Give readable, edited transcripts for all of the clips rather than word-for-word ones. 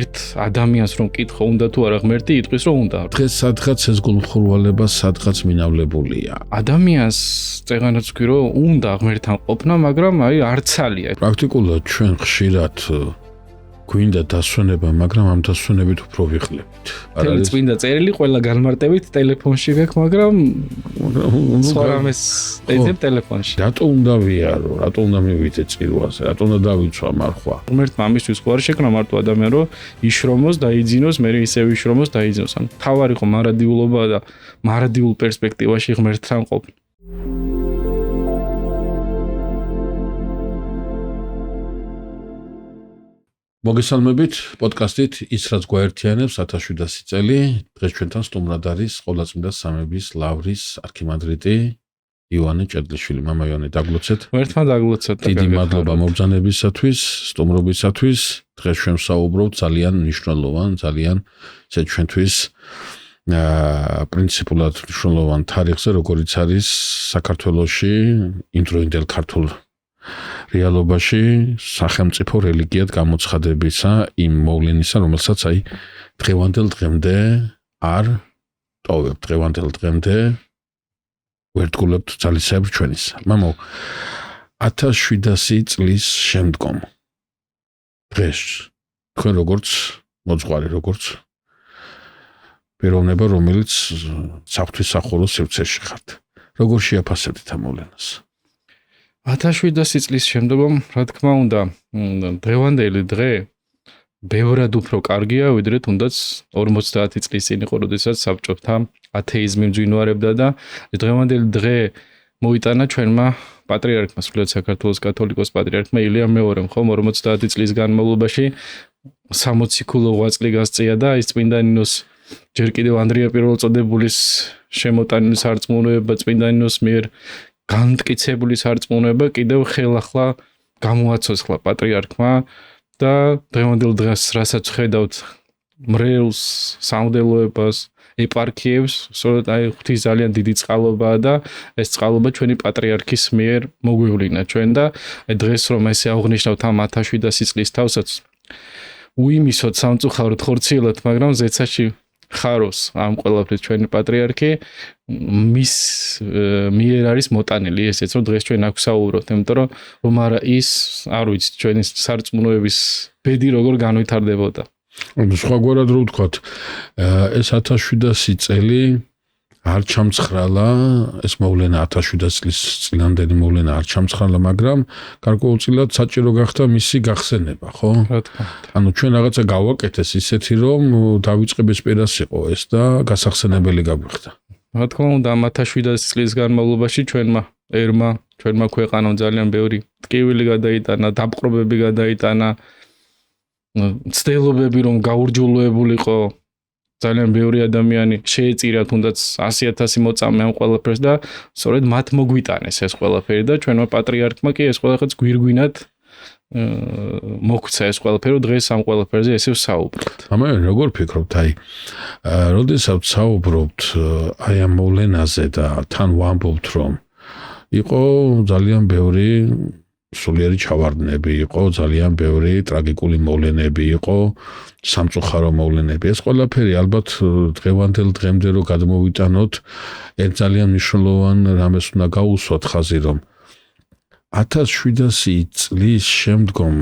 ერთ ადამიანს რომ კითხო უნდა თუ არა ღმერთი იტყვის რომ უნდა. დღეს სადღაც ეს გულმხურვალება სადღაც მინავლებულია. ადამიანს წეღანაც ვქვი რომ უნდა ღმერთთან ყოფნა, მაგრამ არცალია. პრაქტიკულად ჩვენ ხშირად გვინდა დასვენება, მაგრამ ამ დასვენებით უფრო ვიხლებთ. თელი წმინდა წერილი ყველა განმარტებით ტელეფონში გაქვს, მაგრამ სხვა რამეს ეძებ ტელეფონში. რატო უნდა ვიარო, რატო უნდა მივიდე წირვაზე, რატო უნდა დავიცვა მარხვა? ღმერთმა ამისთვის ხო არ შექმნა მარტო ადამიანი, რომ იშრომოს, დაიძინოს, მე ისევ იშრომოს, დაიძინოს. ანუ თავარი ხო მარადიულობა და მარადიულ პერსპექტივაში ღმერთთან ყოფნა. მოგესალმებით პოდკასტით ის რაც გვაერთიანებს 1700 წელი. დღეს ჩვენთან სტუმრად არის ყოვლადწმინდა სამების ლავრის არქიმანდრიტი ივანე ჭედლიშვილი. მამა ივანე, დაგლოცეთ. ღმერთმა დაგლოცეთ. დიდი მადლობა მობრძანებისათვის, სტუმრობისათვის. დღეს ჩვენ ვსაუბრობთ ძალიან მნიშვნელოვან, ძალიან ისე ჩვენთვის პრინციპულად მნიშვნელოვან თარიღზე, როგორიც არის საქართველოში იმდროინდელ ქართულ რეალობაში სახელმწიფო რელიგიად გამოცხადებისა იმ მოვლენისა, რომელსაც დღევანდელ დღემდე არ ტოვებთ, დღევანდელ დღემდე ვერტგულებთ ძალისებრ ჩვენისა. მამო, 1700 წლის შემდგომ დღეს თქვენ როგორც მოძღვარი, როგორც პიროვნება, რომელიც საღვთისმსახურო სივრცეში ხართ, როგორ შეაფასებთ ამ მოვლენას? 1700 წლის შემდგომ, რა თქმა უნდა, დღევანდელი დღე ბევრად უფრო კარგია, ვიდრე თუნდაც 50 წლის წინ იყო, როდესაც საბჭოთა ათეიზმი მძვინვარებდა და დღევანდელი დღე მოიტანა ჩვენმა პატრიარქმა, სრულიად საქართველოს კათოლიკოს პატრიარქმა ილიამ მეორემ, ხომ 50 წლის განმავლობაში 60 ქულო ღვაწლი გასწია და ის წმინდა ნინოს ჯერ კიდევ ანდრია პირველწოდებულის შემოტანილი სარწმუნოება, წმინდა ნინოს მიერ განმტკიცებული სარწმუნოება კიდევ ხელახლა გამოაცოცხლა პატრიარქმა და დღევანდელ დღეს რასაც ხედავთ მრევლს, სამღვდელოებას, ეპარქიებს, სწორედ ღვთის ძალიან დიდი წყალობაა და ეს წყალობა ჩვენი პატრიარქის მიერ მოგვივლინა ჩვენ და დღეს რომ ესე აღნიშნავთ ამ 1700 წლის თავსაც უიმისოთ სამწუხაროდ ხორციელად, მაგრამ ზეცაში ხაროს ამ ყველაფრის ჩვენი პატრიარქი მის მიერ არის მოტანილი ესეც რომ დღეს ჩვენ აქ ვსაუბრობთ, იმიტომ რომ არა ის არ ვიცი ჩვენი სარწმუნოების ბედი როგორ განვითარდებოდა. სხვაგვარად რო ვთქვათ, ეს 1700 წელი არ ჩამცხრალა, ეს მოვლენა 1700 წლის წინანდელი მოვლენა არ ჩამცხრალა, მაგრამ გარკვეულწილად საჭირო გახდა მისი გახსენება, ხო? რა თქმა უნდა. ანუ ჩვენ რაღაცა გავაკეთეს ისეთი, რომ დავიწყების პირას იყო ეს და გასახსენებელი გაგვიხდა. რა თქმა უნდა, ამ 1700 წლის განმავლობაში ჩვენმა ქვეყანამ ძალიან ბევრი ტკივილი გადაიტანა, დაპყრობები გადაიტანა, ცდილობები რომ გაურჯულოებულიყო ძალიან ბევრი ადამიანი შეეწირა თუნდაც 100,000 მოწამე ამ ყველაფერს და სწორედ მათ მოგვიტანეს ეს ყველაფერი და ჩვენმა პატრიარქმა კი ეს ყველაფერს გვირგვინად მოგვცა ეს ყველაფერი, დღეს ამ ყველაფერზე ესე ვსაუბრობთ. ამან როგორ ფიქრობთ, როდესაც ვსაუბრობთ ამ მოვლენაზე და თან ვამბობთ, რომ იყო ძალიან ბევრი სულიერი ჩავარდნები, იყო ძალიან ბევრი ტრაგიკული მოვლენები, იყო სამწუხარო მოვლენები. ეს ყველაფერი ალბათ დღევანდელ დღემდე რო გადმოვიტანოთ, ერთ ძალიან მნიშვნელოვან რამეს უნდა გაუსვათ ხაზი, რომ 1700 წლის შემდგომ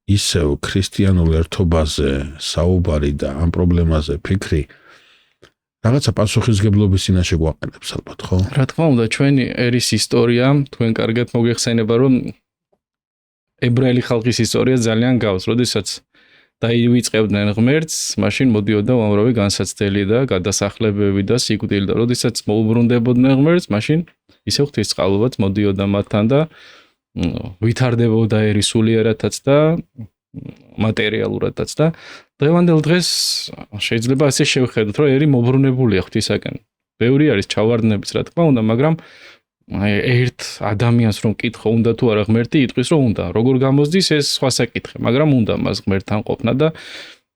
ისევ ქრისტიანულ ერთობაზე საუბარი და ამ პრობლემაზე ფიქრი რაღაცა პასუხისგებლობის წინაშე გვაყენებს ალბათ, ხო? რა თქმა უნდა, ჩვენი ერის ისტორია, თქვენ კარგად მოგეხსენება, რომ ებრაელი ხალხის ისტორია ძალიან გავს, როდესაც დაივიწყებდნენ ღმერთს, მაშინ მოდიოდა უამრავი განსაცდელი და გადასახლებები და სიკვდილი და როდესაც მოუბრუნდებოდნენ ღმერთს, მაშინ ისევ ღვთისწყალობაც მოდიოდა მათთან და ვითარდებოდა ერი სულიერადაც და მატერიალურადაც და დღევანდელ დღეს შეიძლება ასე შევხედოთ, რომ ერი მობრუნებულია ღვთისაკენ. ბევრი არის ჩავარდნების, რა თქმა უნდა, მაგრამ ერთ ადამიანს რომ კითხო უნდა თუ არა ღმერთი იტყვის რომ უნდა. როგორ გამოსდის ეს სხვა საკითხი, მაგრამ უნდა მას ღმერთთან ყოფნა და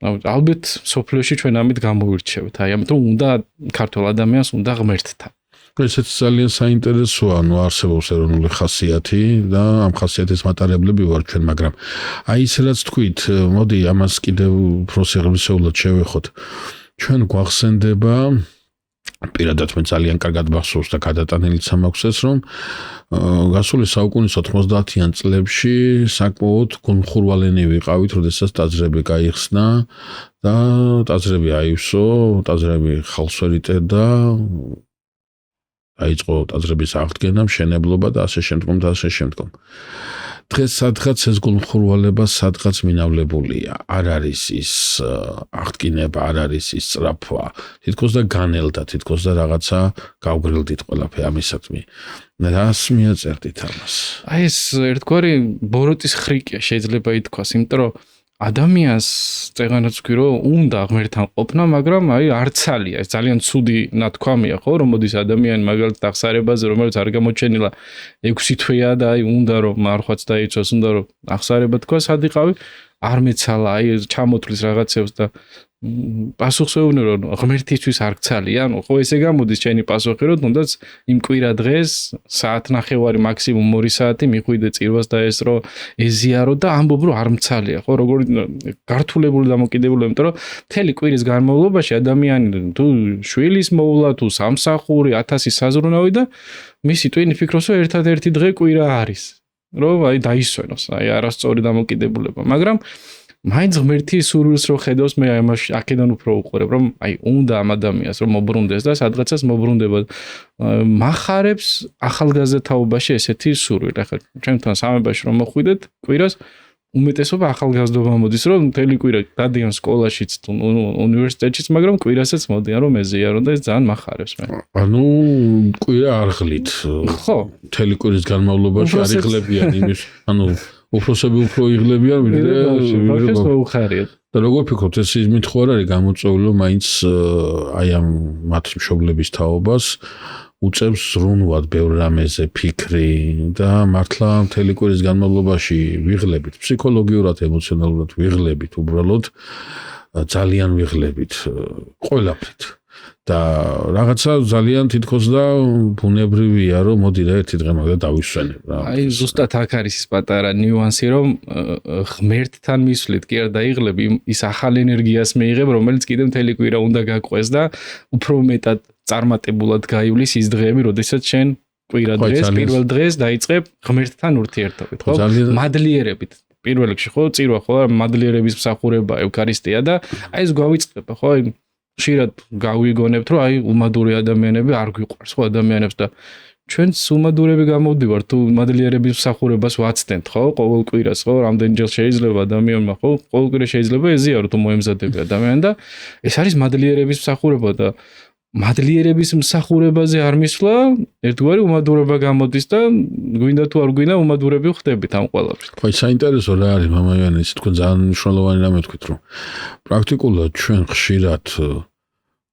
ალბათ სოფლიოში ჩვენ ამით გამოვირჩევთ. ამიტომ უნდა ქართულ ადამიანს უნდა ღმერთთან. ესეც ძალიან საინტერესოა, არსებობს ეროვნული ხასიათი და ამ ხასიათის მატარებლები ვარ ჩვენ, მაგრამ აი ის რაც თქვით, მოდი ამას კიდევ უფრო სიღრმისეულად შევეხოთ. ჩვენ გვახსენდება პირადად მე ძალიან კარგად მახსოვს და გადატანილიც მაქვს ეს, რომ გასული საუკუნის 90-იან წლებში საკმაოდ გულმხურვალენი ვიყავით, როდესაც ტაძრები გაიხსნა და ტაძრები აივსო, ტაძრები ხალხს ვერ იტევდა, დაიწყო ტაძრების აღდგენა, მშენებლობა და ასე შემდგომ და ასე შემდგომ. დღეს სადღაც ეს გულმხურვალება სადღაც მინავლებულია. არ არის ის აღდგინება, არ არის ის სწრაფვა. თითქოს და განელდა, თითქოს და რაღაცა გავგრილდით ყველაფერი ამისადმი. რას მიაწერდით ამას? აი ეს ერთგვარი ბოროტის ხრიკია შეიძლება ითქვას, იმიტომ რომ ადამიანს წეგანაც ვქვი რომ უნდა ღმერთთან ყოფნა, მაგრამ აი არცალია, ეს ძალიან ცუდი ნათქვამია, ხო, რომ მოდის ადამიანი მაგალითად აღსარებაზე, რომელიც არ გამოჩენილა 6 თვეა და აი უნდა რომ მარხვაც დაიცვას, უნდა რომ აღსარება თქვა, სად იყავი? არ მეცალა, აი ჩამოთვლის რაღაცებს და პასუხს ეუბნები რომ ღმერთისთვის არ გცალია, ანუ ხო ესე გამოდის ჩემი პასუხი რომ თუნდაც იმ კვირა დღეს საათნახევარი მაქსიმუმ 2 საათი მიხვიდე წირვას და ეს რომ ეზიარო და ამბობ რომ არ მცალია, ხო როგორი გართულებული დამოკიდებული, იმიტომ რომ მთელი კვირის განმავლობაში ადამიანი თუ შვილის მოვლა, თუ სამსახური, 1000 საზრუნავი და მისი ტვინი ფიქრობს რომ ერთადერთი დღე კვირა არის, რომ აი დაისვენოს, აი არასწორი დამოკიდებულება, მაგრამ მაინც ღმერთის სურვილს რო ხედავს, მე ამაში აქედან უფრო უყურებ, რომ აი უნდა ამ ადამიანს რომ მობრუნდეს და სადღაცას მობრუნდება. მახარებს ახალგაზრდაობაში ესეთი სურვილი. ახლა ჩვენთან სამებაში რომ მოხვიდეთ კვირას, უმეტესობა ახალგაზრდობა მოდის, რომ მთელი კვირა დადიან სკოლაშიც, უნივერსიტეტშიც, მაგრამ კვირასაც მოდიან რომ ეზიარონ და ეს ძალიან მახარებს მე. ანუ კვირა არ ღლით. ხო, მთელი კვირის განმავლობაში არ იღლებიან იმის, ანუ უფროსები უფრო იღლებიან ვიდრე მოუხარიათ. და როგორ ფიქრობთ, ეს იმით ხო არ არის გამოწვეული, რომ მაინც აი ამ მათ მშობლების თაობას უწევს ზრუნვად ბევრ რამეზე ფიქრი და მართლა მთელი კვირის განმავლობაში ვიღლებით, ფსიქოლოგიურად, ემოციონალურად ვიღლებით, უბრალოდ ძალიან ვიღლებით ყველაფრით. და რაღაცა ძალიან თითქოს და ბუნებრივია, რომ მოდი რა ერთი დღე მაგდა დავისვენებ რა. აი ზუსტად აქ არის ის პატარა ნიუანსი, რომ ღმერთთან მისვლით კი არ დაიღლები, ის ახალ ენერგიას მეიღებ, რომელიც კიდევ მთელი კვირა უნდა გაყვეს და უფრო მეტად წარმატებულად გაივლის ის დღეები, როდესაც შენ კვირა დღეს, პირველ დღეს დაიწყებ ღმერთთან ურთიერთობით, ხო? მადლიერებით. პირველ რიგში ხო, წირვა ხო, მადლიერების მსახურება, ევქარისტია და აი ეს გვავიწყდება, ხო? ხშირად გავიგონებთ, რომ აი უმადური ადამიანები არ გვიყვარს ხო ადამიანებს და ჩვენც უმადურები გამოვდივართ თუ მადლიერების მსახურებას ვაცდენთ, ხო? ყოველ კვირას, ხო? რამდენჯერ შეიძლება ადამიანმა, ხო? ყოველ კვირა შეიძლება ეზიარო თუ მოემზადები ადამიანი და ეს არის მადლიერების მსახურება და მადლიერების მსახურებაზე არ მისვლა, ერთგვარი უმადურება გამოდის და გვინდა თუ არ გვინდა უმადურები ხდებით ამ ყველაფერს. ხო, საინტერესო რა არის მამა ივანე, ისე თქვენ ძალიან მნიშვნელოვანი რამე თქვით, რომ პრაქტიკულად ჩვენ ხშირად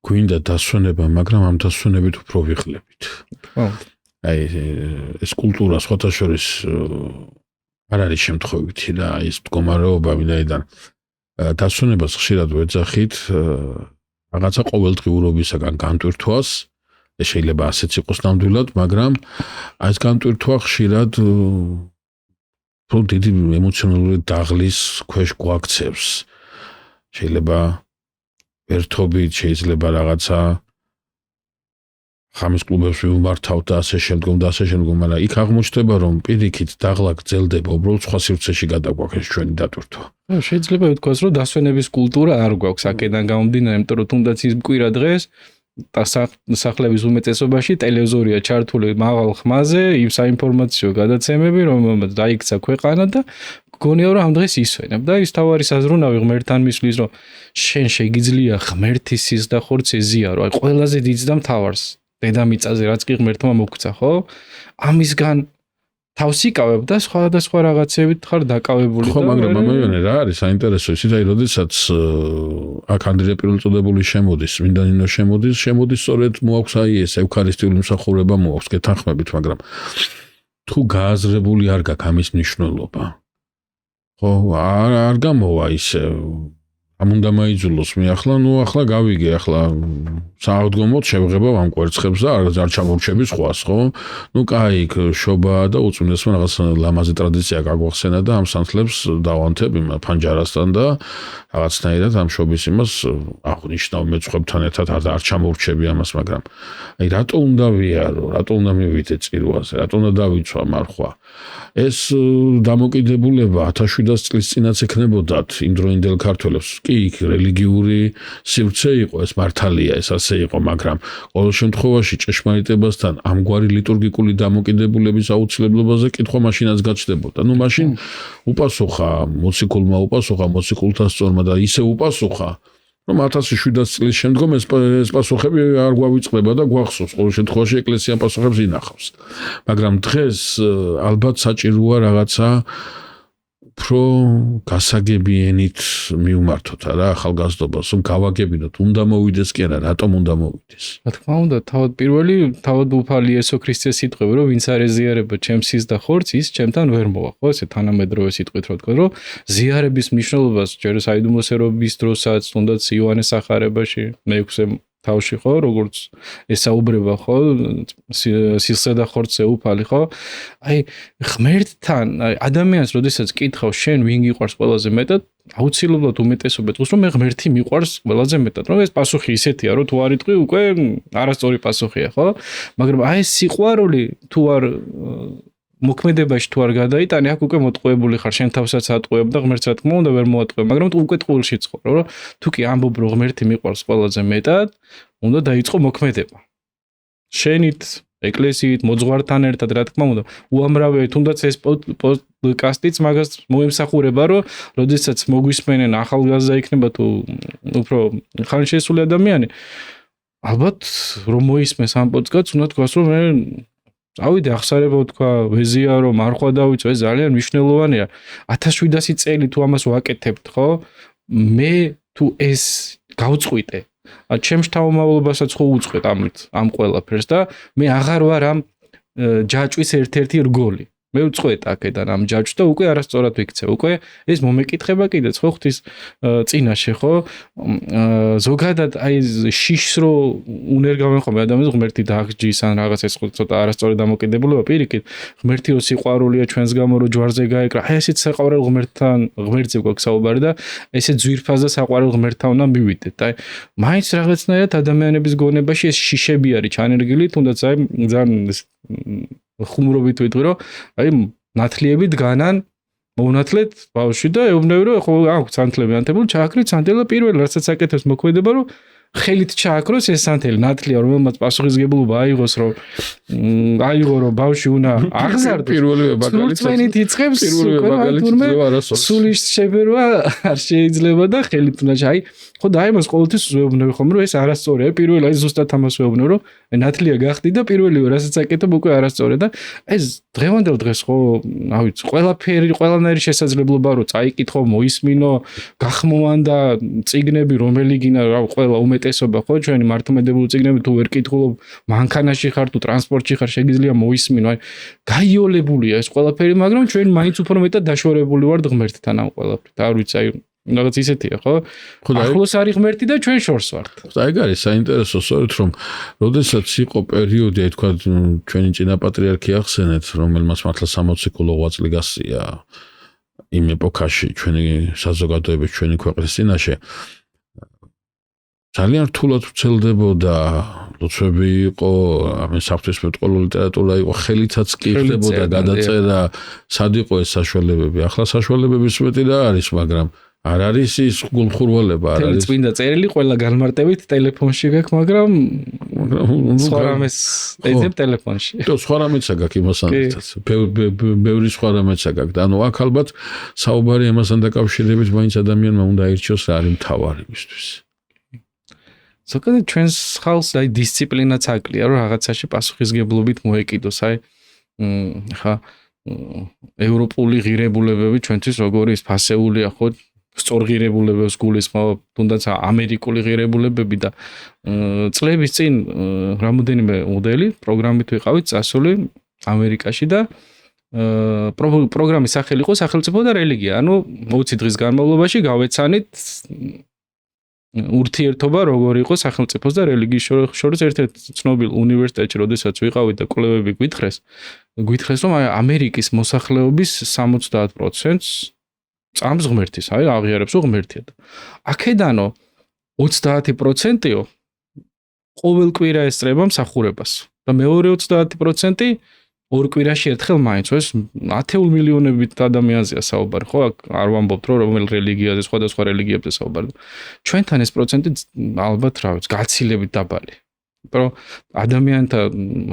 გვინდა დასვენება, მაგრამ ამ დასვენებით უფრო ვიღლებით. ხო. აი ეს კულტურა სხვათა შორის არ არის შემთხვევითი რა, ეს მდგომარეობა ვინაიდან დასვენებას ხშირად ვეძახით რაღაცა ყოველდღიურობისაგან განტვირთვას, ეს შეიძლება ასეც იყოს ნამდვილად, მაგრამ აი ეს განტვირთვა ხშირად უფრო დიდი ემოციონალური დაღლის ქვეშ გვაქცევს. შეიძლება ერთობით, შეიძლება რაღაცა ხამის კლუბებს ვიმართავთ და ასე შემდგომ და ასე შემდგომ, მაგრამ იქ აღმოჩნდება, რომ პირიქით დაღლა გრძელდება, უბრალოდ სხვა სივრცეში გადაგვაქვს ჩვენი დატვირთვა. შეიძლება ითქვას, რომ დასვენების კულტურა არ გვაქვს აქედან გამომდინარე, იმიტომ რომ თუნდაც ის კვირა დღეს და სახლების უმეტესობაში ტელევიზორია ჩართული მაღალ ხმაზე, იმ საინფორმაციო გადაცემები, რომელმაც დაიქცა ქვეყანა და გონია რომ ამ დღეს ისვენებ და ის თავარი საზრუნავი ღმერთთან მისვლის, რომ შენ შეგიძლია ღმერთის სის და ხორცს ეზიარო, აი ყველაზე დიდს და მთავარს დედამიწაზე რაც კი ღმერთმა მოგცა, ხო? ამისგან თავს იკავებ და სხვა რაღაცებით ხარ დაკავებული და ხო, მაგრამ მომეიონე რა არის საინტერესო ისიც, აი როდესაც აქ ანდრია პირველწოდებული შემოდის, მინდანინო შემოდის სწორედ მოაქვს აი ეს ევქარისტიული მსახურება მოაქვს გეთანხმებით, მაგრამ თუ გააზრებული არ გაქვს ამის მნიშვნელობა. ხო, არ გამოვა ისე ამ უნდა მაიძულოს მე ახლა ახლა გავიგე ახლა საავდგომოდ შევღება ამ კვერცხებს და არ ჩამორჩები სხვას ხო კაი შობა და უწმინდესმა რაღაც ლამაზი ტრადიცია გაგვახსენა და ამ სანთლებს დავანთებ იმ ფანჯარასთან და რაღაცნაირად ამ შობის იმას აღნიშნავ მეცხვებთან ერთად არ ჩამორჩები ამას მაგრამ აი რატო უნდა ვიარო რატო უნდა მივიდე წირვაზე რატო უნდა დავიცვა მარხვა ეს დამოკიდებულება 1700 წლის წინაც ექნებოდათ იმდროინდელ ქართველებს კი იქ რელიგიური სივრცე იყო ეს მართალია ეს ასე იყო მაგრამ ყოველ შემთხვევაში ჭეშმარიტებასთან ამგვარი ლიტურგიკული დამოკიდებულების აუცილებლობაზე კითხვა მაშინაც გაჩნდებოდა ნუ მაშინ უპასუხა მოციქულმა უპასუხა მოციქულთა სწორმა და ისე უპასუხა რომ 1700 წლის შემდგომ ეს პასუხები არ გვავიწყდება და გვახსოვს ყოველ შემთხვევაში ეკლესია პასუხებს ინახავს მაგრამ დღეს ალბათ საჭიროა რაღაცა უფრო გასაგებიენით მივმართოთ რა ახალგაზრდობას რომ გავაგებინოთ უნდა მოვიდეს კი არა რატომ უნდა მოვიდეს რა თქმა უნდა თავად პირველი თავად უფალი იესო ქრისტეს სიტყვები რომ ვინც არ ეზიარება ჩემს სის და ხორცს ის ჩემთან ვერ მოვა ხო ესე თანამედროვე სიტყვით რა თქვა რომ ზიარების მნიშვნელობას ჯერ საიდუმლოსერობის დროსაც თუნდაც იოანეს სახარებაში მე-6 თავში ხო როგორც ესაუბრება ხო სისხლსა და ხორცზე უფალი ხო აი ღმერთთან აი ადამიანს როდესაც კითხავს შენ ვინ გიყვარს ყველაზე მეტად აუცილებლად უმეტესობა თქოს რომ მე ღმერთი მიყვარს ყველაზე მეტად რომ ეს პასუხი ისეთია რომ თუ არ იტყვი უკვე არასწორი პასუხია ხო მაგრამ აი ეს სიყვარული თუ არ მოქმედებაში თუ არ გადაიტანე აქ უკვე მოტყუებული ხარ შენ თავსაც ატყუებ და ღმერთს რა თქმა უნდა ვერ მოატყუებ მაგრამ თუ უკვე ტყუილში ცხოვრობ რომ თუ კი ამბობ რომ ღმერთი მიყვარს ყველაზე მეტად უნდა დაიწყო მოქმედება შენით ეკლესიით მოძღვართან ერთად რა თქმა უნდა უამრავი თუნდაც ეს პოდკასტიც მაგას მოემსახურება რომ როდესაც მოგვისმენენ ახალგაზრდა იქნება თუ უფრო ხანშესული ადამიანი ალბათ რომ მოისმეს ამ პოდკასტს უნდა თქვას რომ მე ავიდე ახსარება თქვა ვეზიარო მარხვა დავიწვე ძალიან მნიშვნელოვანია 1700 წელი თუ ამას ვაკეთებთ ხო მე თუ ეს გავწყვიტე ჩემს თავმავლობასაც ხო უწყვეტ ამ ყველაფერს და მე აღარ ვარ ამ ჯაჭვის ერთ-ერთი რგოლი მე ვწყვეტ აქედან ამ ჯაჭვს და უკვე არასწორად ვიქცე უკვე ეს მომეკითხება კიდეც ხო ღვთის წინაშე ხო ზოგადად აი შიშს რო უნერ გამენხომე ადამიანს ღმერთი დაახჯის ან რაღაც ეს ცოტა არასწორი დამოკიდებულება პირიქით ღმერთი რო სიყვარულია ჩვენს გამო რო ჯვარზე გაეკრა აი ესეც საყვარელ ღმერთთან ღმერთზე გვაქვს საუბარი და ესე ძვირფას და საყვარელ ღმერთთან უნდა მივიდეთ აი მაინც რაღაცნაირად ადამიანების გონებაში ეს შიშები არის ჩანერგილი თუნდაც აი ძალიან ხუმრობით ვიტყვი რომ აი ნათლიები დგანან მოუნათლეთ ბავშვი და ეუბნები რომ ხო აქვს სანთლები ანთებული ჩააქრით სანთელა პირველი რასაც აკეთებს მოქმედება რომ ხელით ჩააქროს ეს სანთელი ნათლია რომელმაც პასუხისგებლობა აიღოს რომ აიღო რომ ბავშვი უნდა აღზარდოს პირველივე მაგალითად იწყებს სულის შეფერვა არ შეიძლება და ხელით უნდა აი ხო და აი მას ყოველთვის ვეუბნები ხომ რომ ეს არასწორია პირველი აი ზუსტად ამას ვეუბნები რომ ნათლია გახდი და პირველივე რასაც აკეთებ უკვე არასწორია და ეს დღევანდელ დღეს ხო რა ვიცი ყველაფერი ყველანაირი შესაძლებლობა რომ წაიკითხო მოისმინო გახმოვან და წიგნები რომელი გინა რა ყველა უმეტესობა ხო ჩვენი მართლმადიდებელი წიგნები თუ ვერ კითხულობ მანქანაში ხარ თუ ტრანსპორტში ხარ შეგიძლია მოისმინო აი გაიოლებულია ეს ყველაფერი მაგრამ ჩვენ მაინც უფრო მეტად დაშორებული ვართ ღმერთთან ამ ყველაფრით არ ვიცი აი რაღაც ისეთია ხო ახლოს არის ღმერთი და ჩვენ შორს ვართ ხო ეგ არის საინტერესო სწორედ რომ როდესაც იყო პერიოდი აი თქვა ჩვენი წინა პატრიარქი ახსენეთ რომელმაც მართლა 60 წელი გასწია იმ ეპოქაში ჩვენი საზოგადოების ჩვენი ქვეყნის წინაშე ძალიან რთულად ვცელდებოდა ლოცვები იყო ამის საფრთხესმეტყველო ლიტერატურა იყო ხელითაც კი ხდებოდა გადაწერა სად იყო ეს საშუალებები ახლა საშუალებების მეტი რა არის მაგრამ არ არის ის გულხურვალება არ არის წმინდა წერილი ყველა განმარტებით ტელეფონში გაქვს მაგრამ სხვა რამეს ეძებ ტელეფონში და სხვა რამეც გაქვს იმასთან ბევრი სხვა რამეც გაქვს ანუ აქ ალბათ საუბარი ამასთან დაკავშირებით მაინც ადამიანმა უნდა აირჩიოს რა არის მთავარი მისთვის ზოგადად ჩვენს ხალხს აი დისციპლინაც აკლია რომ რაღაცაში პასუხისგებლობით მოეკიდოს აი ხა ევროპული ღირებულებები ჩვენთვის როგორი ის ფასეულია ხო სწორღირებულებებს გულისხმობ თუნდაც ამერიკული ღირებულებები და წლების წინ რამოდენიმე მოდელი პროგრამით ვიყავით წასული ამერიკაში და პროგრამის სახელი იყო სახელმწიფო და რელიგია. ანუ 20 დღის განმავლობაში გავეცანით ურთიერთობა როგორი იყო სახელმწიფოს და რელიგიის შორის. ერთ-ერთ ცნობილ უნივერსიტეტში, როდესაც ვიყავით და კვლევები გვითხრეს, რომ ამერიკის მოსახლეობის 70%-ს წამს ღმერთის, აღიარებს ღმერთია. აქედანო 30%-ო ყოველ კვირა ესწრება მსახურებას და მეორე 30% ორ კვირაში ერთხელ მაინც. ეს 10 მილიონობით ადამიანზეა საუბარი, ხო? არ ვამბობთ, რომ რომელ რელიგიაზე, სხვადასხვა რელიგიებზე საუბარი. ჩვენთან ეს პროცენტი ალბათ, რა ვიცი, გაცილებით დაბალი. იმიტომ რომ ადამიანთა,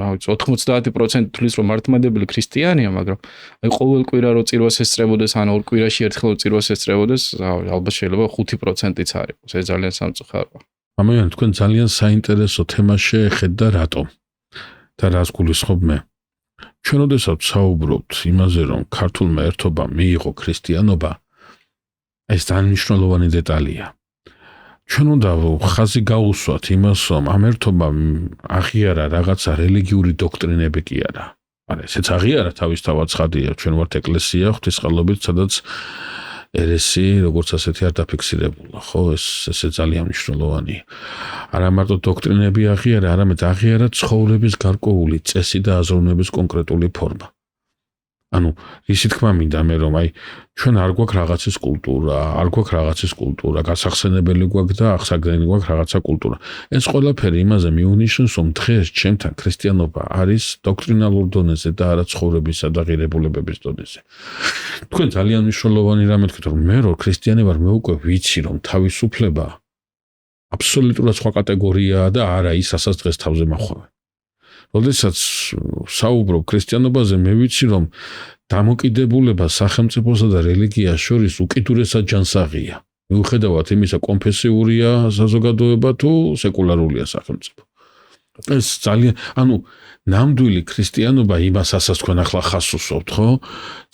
რა ვიცი, 90% თulis რომ მართლმადებელი ქრისტიანია, მაგრამ აი ყოველ კვირა რო წირვას ესწრებოდეს, ან ორ კვირაში ერთხელ წირვას ესწრებოდეს, ალბათ შეიძლება 5%-იც არ იყოს. ეს ძალიან სამწუხაროა. ამიტომ თქვენ ძალიან საინტერესო თემას შეეხეთ და რატომ? და რას გულისხმობ მე? ჩვენ ოდესაც საუბრობთ იმაზე, რომ ქართულმა ერთობამ მიიღო ქრისტიანობა, ეს ძალიან მნიშვნელოვანი დეტალია. ჩვენ უნდა ხაზი გაუსვათ იმას, რომ ამ ერთობამ აღიარა რაღაცა რელიგიური დოქტრინები კი არა. არა, ესეც აღიარა თავისთავად ცხადია, ჩვენ ვართ ეკლესია ღვთისმსხლობით, სადაც ერესი როგორც ასეთი არ დაფიქსირებულა, ხო? ესე ძალიან მნიშვნელოვანია. არა მარტო დოქტრინები აღიარა, არამედ აღიარა ცხოვრების გარკვეული წესი და აზროვნების კონკრეტული ფორმა. ანუ ისი თქმა მინდა მე რომ აი ჩვენ არ გვაქვს რაღაცის კულტურა, გასახსენებელი გვაქვს და აღსაგზენი გვაქვს რაღაცა კულტურა. ეს ყველაფერი იმაზე მიუნიშნავს, რომ დღეს ჩემთან ქრისტიანობა არის დოქტრინალურ დონეზე და არა ცხოვრებისა და ღირებულებების დონეზე. თქვენ ძალიან მნიშვნელოვანი რამე თქვით, რომ მე რო ქრისტიანი ვარ, მე უკვე ვიცი, რომ თავისუფლება აბსოლუტურად სხვა კატეგორიაა და არა ის, რასაც დღეს თავზე მახვევენ. როდესაც საუბრობ ქრისტიანობაზე, მე ვიცი, რომ დამოკიდებულება სახელმწიფოსა და რელიგიას შორის უკიდურესად ჯანსაღია. მიუხედავად იმისა, კონფესიურია საზოგადოება თუ სეკულარულია სახელმწიფო. ეს ძალიან, ანუ ნამდვილი ქრისტიანობა იმას, რასაც თქვენ ახლა ხას უსვამთ, ხო?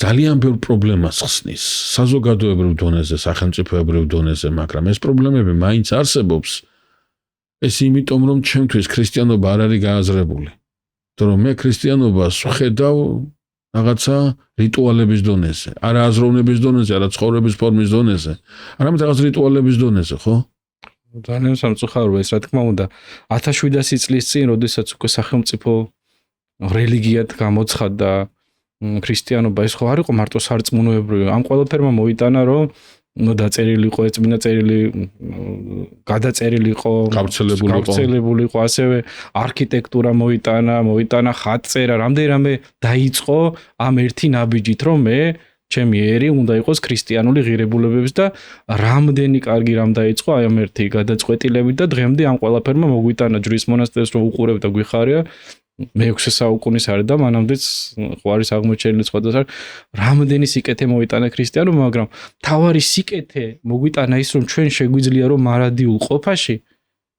ძალიან ბევრ პრობლემას ხსნის საზოგადოებრივ დონეზე, სახელმწიფოებრივ დონეზე, მაგრამ ეს პრობლემები მაინც არსებობს. ეს იმიტომ, რომ ჩემთვის ქრისტიანობა არ არის გააზრებული. რომ მე ქრისტიანობას ვხედავ რაღაცა რიტუალების დონეზე, არა აზროვნების დონეზე, არა ცხოვრების ფორმის დონეზე, არამედ რაღაც რიტუალების დონეზე, ხო? ძალიან სამწუხაროა ეს, რა თქმა უნდა. 1700 წლის წინ, როდესაც უკვე სახელმწიფო რელიგიად გამოცხადდა ქრისტიანობა, ეს ხო არ იყო მარტო სარწმუნოებრივი. ამ ყველაფერმა მოიტანა, რომ დაწერილი იყო, ეწმინდა წერილი, გადაწერილი იყო, გავრცელებული იყო, ასევე არქიტექტურა მოიტანა ხატწერა, რამდენიმე დაიწყო ამ ერთი ნაბიჯით, რომ მე ჩემი ერი უნდა იყოს ქრისტიანული ღირებულებების და რამდენი კარგი რამ დაიწყო აი ამ ერთი გადაწყვეტილებით და დღემდე ამ ყველაფერმა მოგვიტანა ჯვრის მონასტერს რომ უყურებ და გვიხარია მე-6 საუკუნის არის და მანამდეც ყوارის აღმოჩენილი სხვადასხვა რამდენი სიკეთე მოიტანა ქრისტიანობა, მაგრამ თავარი სიკეთე მოგვიტანა ის რომ ჩვენ შეგვიძლია რომ მარადიულ ყოფაში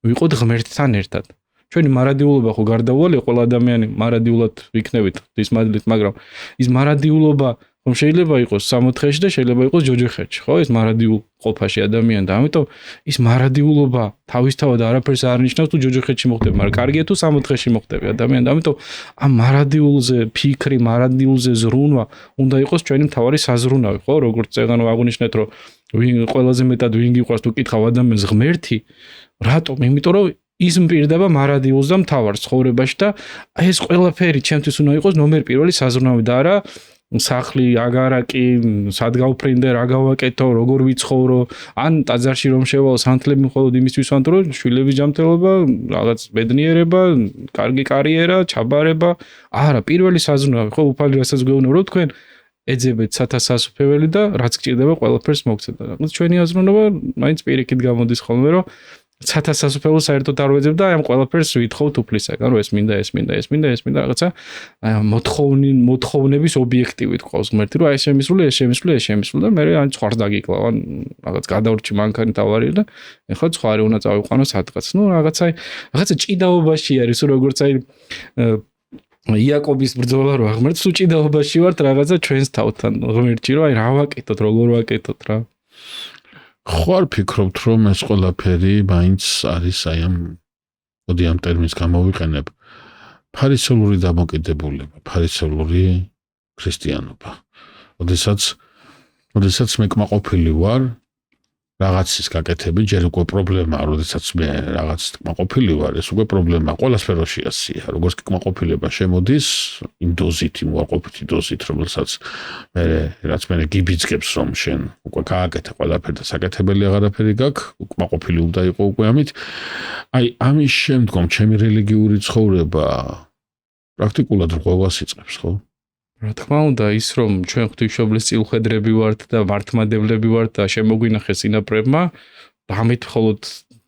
ვიყოთ ღმერთთან ერთად. ჩვენი მარადიულობა ხო გარდაუვალია, ყველა ადამიანი მარადიულად ვიქნებით ის მადლით, მაგრამ ის მარადიულობა რომ შეიძლება იყოს 60-ში და შეიძლება იყოს ჯოჯოხეთში, ხო? ეს მარადიულ ყოფაში ადამიანი და ამიტომ ის მარადიულობა თავისთავად არაფერს არ ნიშნავს თუ ჯოჯოხეთში მოხდება, მაგრამ კარგია თუ 60-ში მოხდება ადამიანი და ამიტომ ამ მარადიულზე ფიქრი, მარადიულზე ზრუნვა უნდა იყოს ჩვენი მთავარი საზრუნავი, ხო? როგორც წეგანო აღნიშნეთ, რომ ყველაზე მეტად ვინ გიყვარს თუ კითხავ ადამიანს ღმერთი, რატომ? იმიტომ რომ ის მპირდება მარადიულს და მთავარ ცხოვრებაში და ეს ყველაფერი ჩემთვის უნდა იყოს ნომერ პირველი საზრუნავი და არა სახლი, აგარაკი, სად გავფრინდე, რა გავაკეთო, როგორ ვიცხოვრო, ან ტაძარში რომ შევალ, სანთლები მხოლოდ იმისთვის ვანთ, რომ შვილების ჯანმრთელობა, რაღაც ბედნიერება, კარგი კარიერა, ჩაბარება, არა, პირველი საზრუნავი, ხო, უფალი რასაც გვეუბნებო, რომ თქვენ ეძებეთ სათასასუფეველი და რაც გჭირდება, ყველაფერს მოგცეთ. რაღაც ჩვენი აზროვნობა მაინც პირიქით გამოდის ხოლმე, რომ სათასასუფეველს საერთოდ არ ვეძებ და აი ამ ყველაფერს ვითხოვთ უფლისაგან, რომ ეს მინდა რაღაცა მოთხოვნების ობიექტივით ყავს ღმერთი, რომ აი ეს შემისული და მე ან ცხარს დაგიკლავ, ან რაღაც გადავრჩი მანქანი თავარი და ეხლა ცხარი უნდა წავიყვანო სადღაც. ნუ რაღაცა ჭიდაობაში არის, როგორც აი იაკობის ბრძოლა რო აღმერთს, თუ ჭიდაობაში ვართ რაღაცა ჩვენს თავთან ღმერთში, რომ აი რა ვაკეთოთ, როგორ ვაკეთოთ რა. ხوار ფიქრობთ რომ ეს ყველაფერი მაინც არის აი მოდი ამ ტერმინს გამოვიყენებ ფარისეულური დამოკიდებულება, ფარისეულური ქრისტიანობა. როდესაც მე კმაყოფილი ვარ რაღაცის გაკეთებით, ჯერ უკვე პრობლემაა, როდესაც მე რაღაცის კმაყოფილი ვარ, ეს უკვე პრობლემაა, ყველა სფეროში ასია. როგორც კმაყოფილება შემოდის იმ დოზით, იმ უარყოფითი დოზით, რომელსაც რაც მე გიბიძგებს, რომ შენ უკვე გააკეთე ყველაფერი და საკეთებელი აღარაფერი გაქვს, კმაყოფილი უნდა იყო უკვე ამით. აი, ამის შემდგომ ჩემი რელიგიური ცხოვრება პრაქტიკულად რღვევას იწყებს, ხო? რა თქმა უნდა, ის რომ ჩვენ ღვთისმშობლის წილხედრები ვართ და მართლმადებლები ვართ და შემოგვინახეს წინაპრებმა, ამით მხოლოდ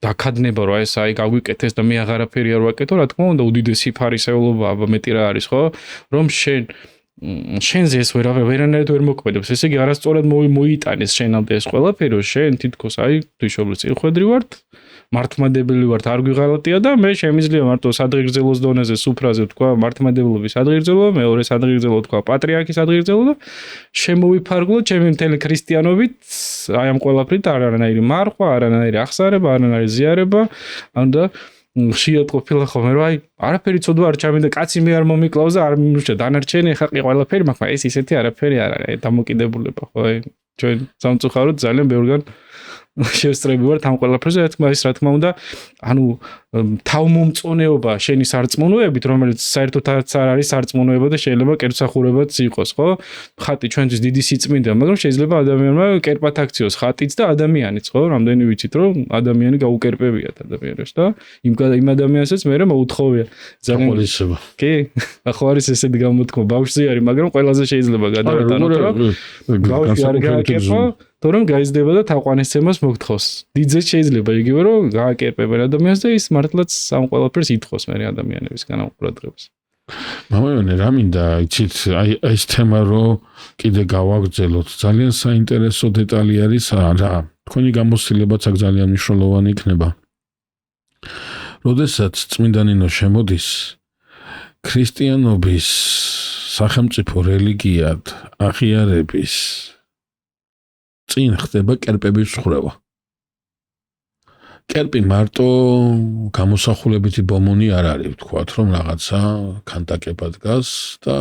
დაქადნება რომ ეს აი გაგვიკეთეს და მე აღარაფერი არ ვაკეთო, რა თქმა უნდა, უდიდესი ფარისეულობა, აბა მეტი რა არის, ხო? რომ შენზე ეს ვერანაირად ვერ მოქმედებს. ესე იგი, არასწორად მოიტანეს შენამდე ეს ყველაფერი, შენ თითქოს აი ღვთისმშობლის წილხედრი ვართ, მართლმადებელი ვართ, არ გვიღალატია და მე შემიძლია მარტო სადღეგრძელოს დონეზე სუფრაზე თქვა მართლმადებლობის სადღეგრძელო, მეორე სადღეგრძელო თქვა პატრიარქის სადღეგრძელო და შემოვიფარგლო ჩემი მთელი ქრისტიანობით, აი ამ ყველაფრით არანაირი მარხვა, არანაირი აღსარება, არანაირი ზიარება, და ხშირად ყოფილა ხოლმე რომ აი არაფერი ცოდვა არ ჩამიდა, კაცი მე არ მომიკლავს და არ მიმუშა დანარჩენი ხა კი ყველაფერი, მაგრამ ეს ისეთი არაფერი არ არის, დამოკიდებულება ხო აი ჩვენ სამწუხაროდ ძალიან ბევრგან შევსწრები ვართ ამ ყველაფერზე, რა თქმა უნდა, ანუ თავმომწონეობა შენი სარწმუნოებით, რომელიც საერთოდ არ არის სარწმუნოება და შეიძლება კერპსახურებაც იყოს, ხო? ხატი ჩვენთვის დიდი სიწმინდეა, მაგრამ შეიძლება ადამიანმა კერპად აქციოს ხატიც და ადამიანიც, ხო? რამდენი ვიცით, რომ ადამიანი გაუკერპებიათ ადამიანებს და იმ ადამიანსაც მე მოუთხოვია ძალიან ხოლისება. კი, ახო არის ესეთი გამოთქმა, ბავშვზე არის, მაგრამ ყველაზე შეიძლება გადავეტანოთ, რომ ბავშვი არ გააკერპა თორემ გაიზრდება და თაყვანისცემას მოგთხოვს. დიდზეც შეიძლება იგივე რომ გააკერპებენ ადამიანს და ის მართლაც ამ ყველაფერს ითხოვს მე ადამიანებისგან ამ ყურადღებას. მამაიონე, რა მინდა, იცით, აი ეს თემა რომ კიდე გავაგრძელოთ, ძალიან საინტერესო დეტალი არის რა. თქვენი გამოცდილებაც აქ ძალიან მნიშვნელოვანი იქნება. როდესაც წმინდა ნინო შემოდის ქრისტიანობის სახელმწიფო რელიგიად აღიარების წინ ხდება კერპების ხრევა. კერპი მარტო გამოსახულებითი ბომონი არ არის, ვთქვათ, რომ რაღაცა კანტაკება დგას და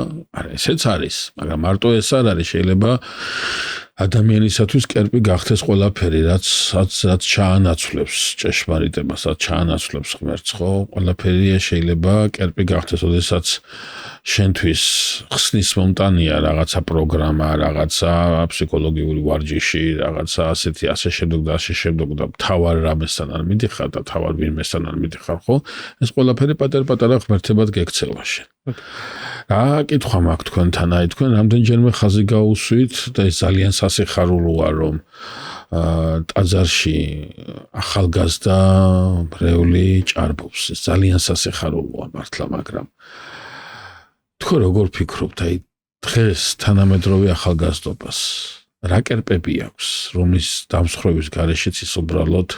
ესეც არის, მაგრამ მარტო ეს არ არის, შეიძლება ადამიანისათვის კერპი გახდეს ყველაფერი, რაც ჩაანაცვლებს ჭეშმარიტებას, რაც ჩაანაცვლებს ღმერთს, ხო? ყველაფერი შეიძლება კერპი გახდეს, როდესაც შენთვის ხსნის მომტანია რაღაცა პროგრამა, რაღაცა ფსიქოლოგიური ვარჯიში, რაღაცა ასეთი, ასე შემდეგ და თავარ რამესთან არ მიდიხარ და თავარ ვინმესთან არ მიდიხარ, ხო? ეს ყველაფერი პატარ-პატარა ღმერთებად გექცევა შენ. რა კითხვა მაქვს თქვენთან, აი თქვენ რამდენჯერმე ხაზი გაუსვით და ეს ძალიან სასიხარულოა, რომ ტაძარში ახალგაზრდა ბრეული ჭარბობს. ეს ძალიან სასიხარულოა მართლა, მაგრამ თქვენ როგორ ფიქრობთ, აი დღეს თანამედროვე ახალგაზრდობას რა კერპები აქვს, რომლის დამსხვრევის გარეშეც ის უბრალოდ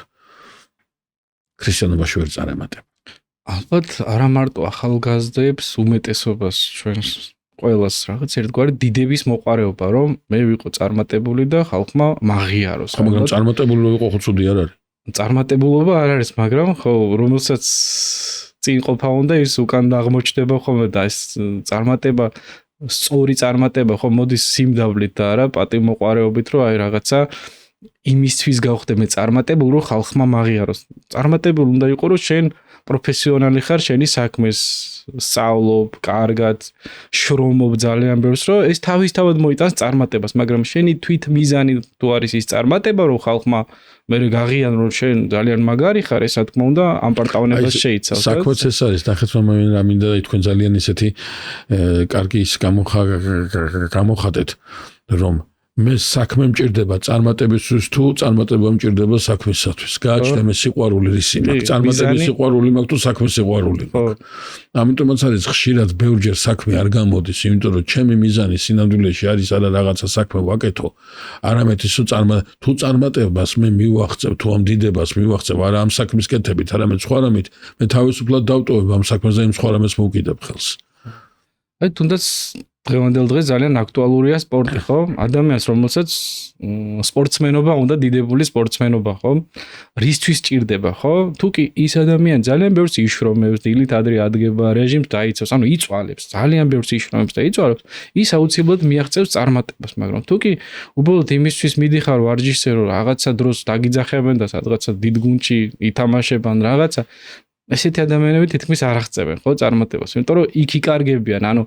ქრისტიანობაში ვერ წარემატება? ალბათ არა მარტო ახალგაზრდებს, უმეტესობას ჩვენს ყველას რაღაც ერთგვარი დიდების მოყარეობა, რომ მე ვიყო წარმატებული და ხალხმა მაღიაროს. მაგრამ წარმატებული ვიყო ხო ცუდი არ არის? წარმატებულობა არ არის, მაგრამ ხო რომელსაც წინ ყოფა უნდა ის უკან აღმოჩნდება ხოლმე და ეს წარმატება, სწორი წარმატება ხო მოდის სიმდაბლით და არა პატივმოყარეობით, რომ აი რაღაცა იმისთვის გავხდე მე წარმატებული, რომ ხალხმა მაღიაროს. წარმატებული უნდა იყო, რომ შენ პროფესიონალი ხარ შენი საქმეს, სწავლობ, კარგად, შრომობ ძალიან ბევრს, რომ ეს თავისთავად მოიტანს წარმატებას, მაგრამ შენი თვით მიზანი თუ არის ის წარმატება, რომ ხალხმა მე გაღიან, რომ შენ ძალიან მაგარი ხარ, ეს რა თქმა უნდა ამ პარტავნებას შეიცავს. საქმეც ეს არის, ნახეთ მამაიან რა მინდა და თქვენ ძალიან ისეთი კარგი ის გამოხატეთ, რომ მე საქმე მჭირდება წარმატებისთვის თუ წარმატება მჭირდება საქმისათვის. გააჩნდა მე სიყვარული რისი მაქვს, წარმატების სიყვარული მაქვს თუ საქმის სიყვარული მაქვს. ამიტომაც არის ხშირად ბევრჯერ საქმე არ გამოდის, იმიტომ რომ ჩემი მიზანი სინამდვილეში არის არა რაღაცა საქმე ვაკეთო, არამედ ის თუ წარმატებას მე მივახცევ, თუ ამ დიდებას მივახცევ, არა ამ საქმის კეთებით, არამედ სხვა რამით, მე თავისუფლად დავტოვებ ამ საქმეზე იმ სხვა რამეს მოვკიდებ ხელს. აი თუნდაც დღევანდელ დღეს ძალიან აქტუალურია სპორტი, ხო? ადამიანს, რომელსაც სპორტსმენობა უნდა დიდებული სპორტსმენობა, ხო? რისთვის ჭირდება, ხო? თუ კი ის ადამიანი ძალიან ბევრს იშრომებს, დილით ადრე ადგება, რეჟიმს დაიცავს, ანუ იწვალებს, ძალიან ბევრს იშრომებს და იწვალებს, ის აუცილებლად მიაღწევს წარმატებას, მაგრამ თუ კი უბრალოდ იმისთვის მიდიხარ ვარჯიშზე, რომ რაღაცა დროს დაგიძახებენ და სადღაცა დიდ გუნდში ითამაშებან რაღაცა, ესეთი ადამიანები თითქმის არ აღწევენ, ხო, წარმატებას, იმიტომ რომ იქ იკარგებიან, ანუ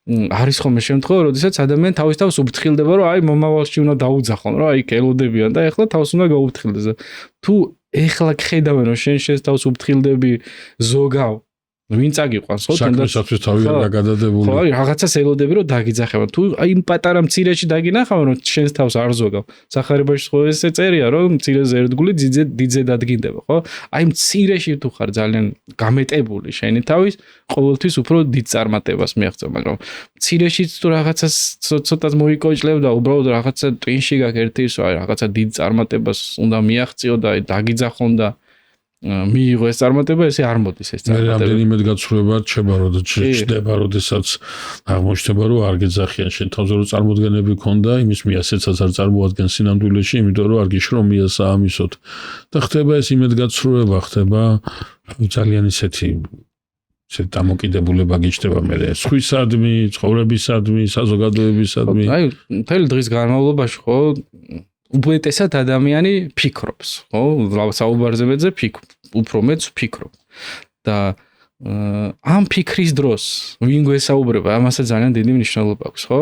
არის ხოლმე შემთხვევა, როდესაც ადამიანი თავის თავს უფრთხილდება, რომ აი მომავალში უნდა დაუძახონ, რომ აი ელოდებიან და ეხლა თავს უნდა გაუფრთხილდეს. თუ ეხლა გხედავენ, რომ შენ თავს უფრთხილდები ზოგავ, ვინ წაგიყვანს, ხო, საქმისათვის თავი არ გაგადადებული. ხო, რაღაც ელოდები რომ დაგიძახებან. თუ აი იმ პატარა მცირეში დაგინახავენ, რომ შენს თავს არ ზოგავ. სახარებაში ხო ესე წერია, რომ მცირეზე ერთგული დიდზე დადგინდება, ხო? აი მცირეში თუ ხარ ძალიან გამეტებული შენი თავის, ყოველთვის უფრო დიდ წარმატებას მიაღწევ, მაგრამ მცირეშიც თუ რაღაცას ცოტაც მოიკოჭლებ და უბრალოდ რაღაცა ტვინში გაკერთის, აი რაღაცა დიდ წარმატებას უნდა მიაღწიო და აი დაგიძახონ და მიიღო ეს წარმატება, ესე არ მოდის ეს წარმატება. მე რამდენიმე გაცხრება რჩება, როდება, როდესაც აღმოჩნდება, რომ არ გეძახიან შენ თავზე რომ წარმოდგენები ქონდა, იმის მიასეცაც არ წარმოადგენს სინამდვილეში, იმიტომ რომ არ გიშრომია საამისოდ. და ხდება ეს იმედგაცრუება, ხდება ძალიან ისეთი დამოკიდებულება გიჩნდება მე სხვისადმი, ცხოვრებისადმი, საზოგადოებისადმი. აი, მთელი დღის განმავლობაში ხო უბრალოდ ადამიანი ფიქრობს, ხო? საუბარზე მეძე უფრო მეც ვფიქრობ. და ამ ფიქრის დროს ვინ გვესაუბრება, ამასაც ძალიან დიდი მნიშვნელობა აქვს, ხო?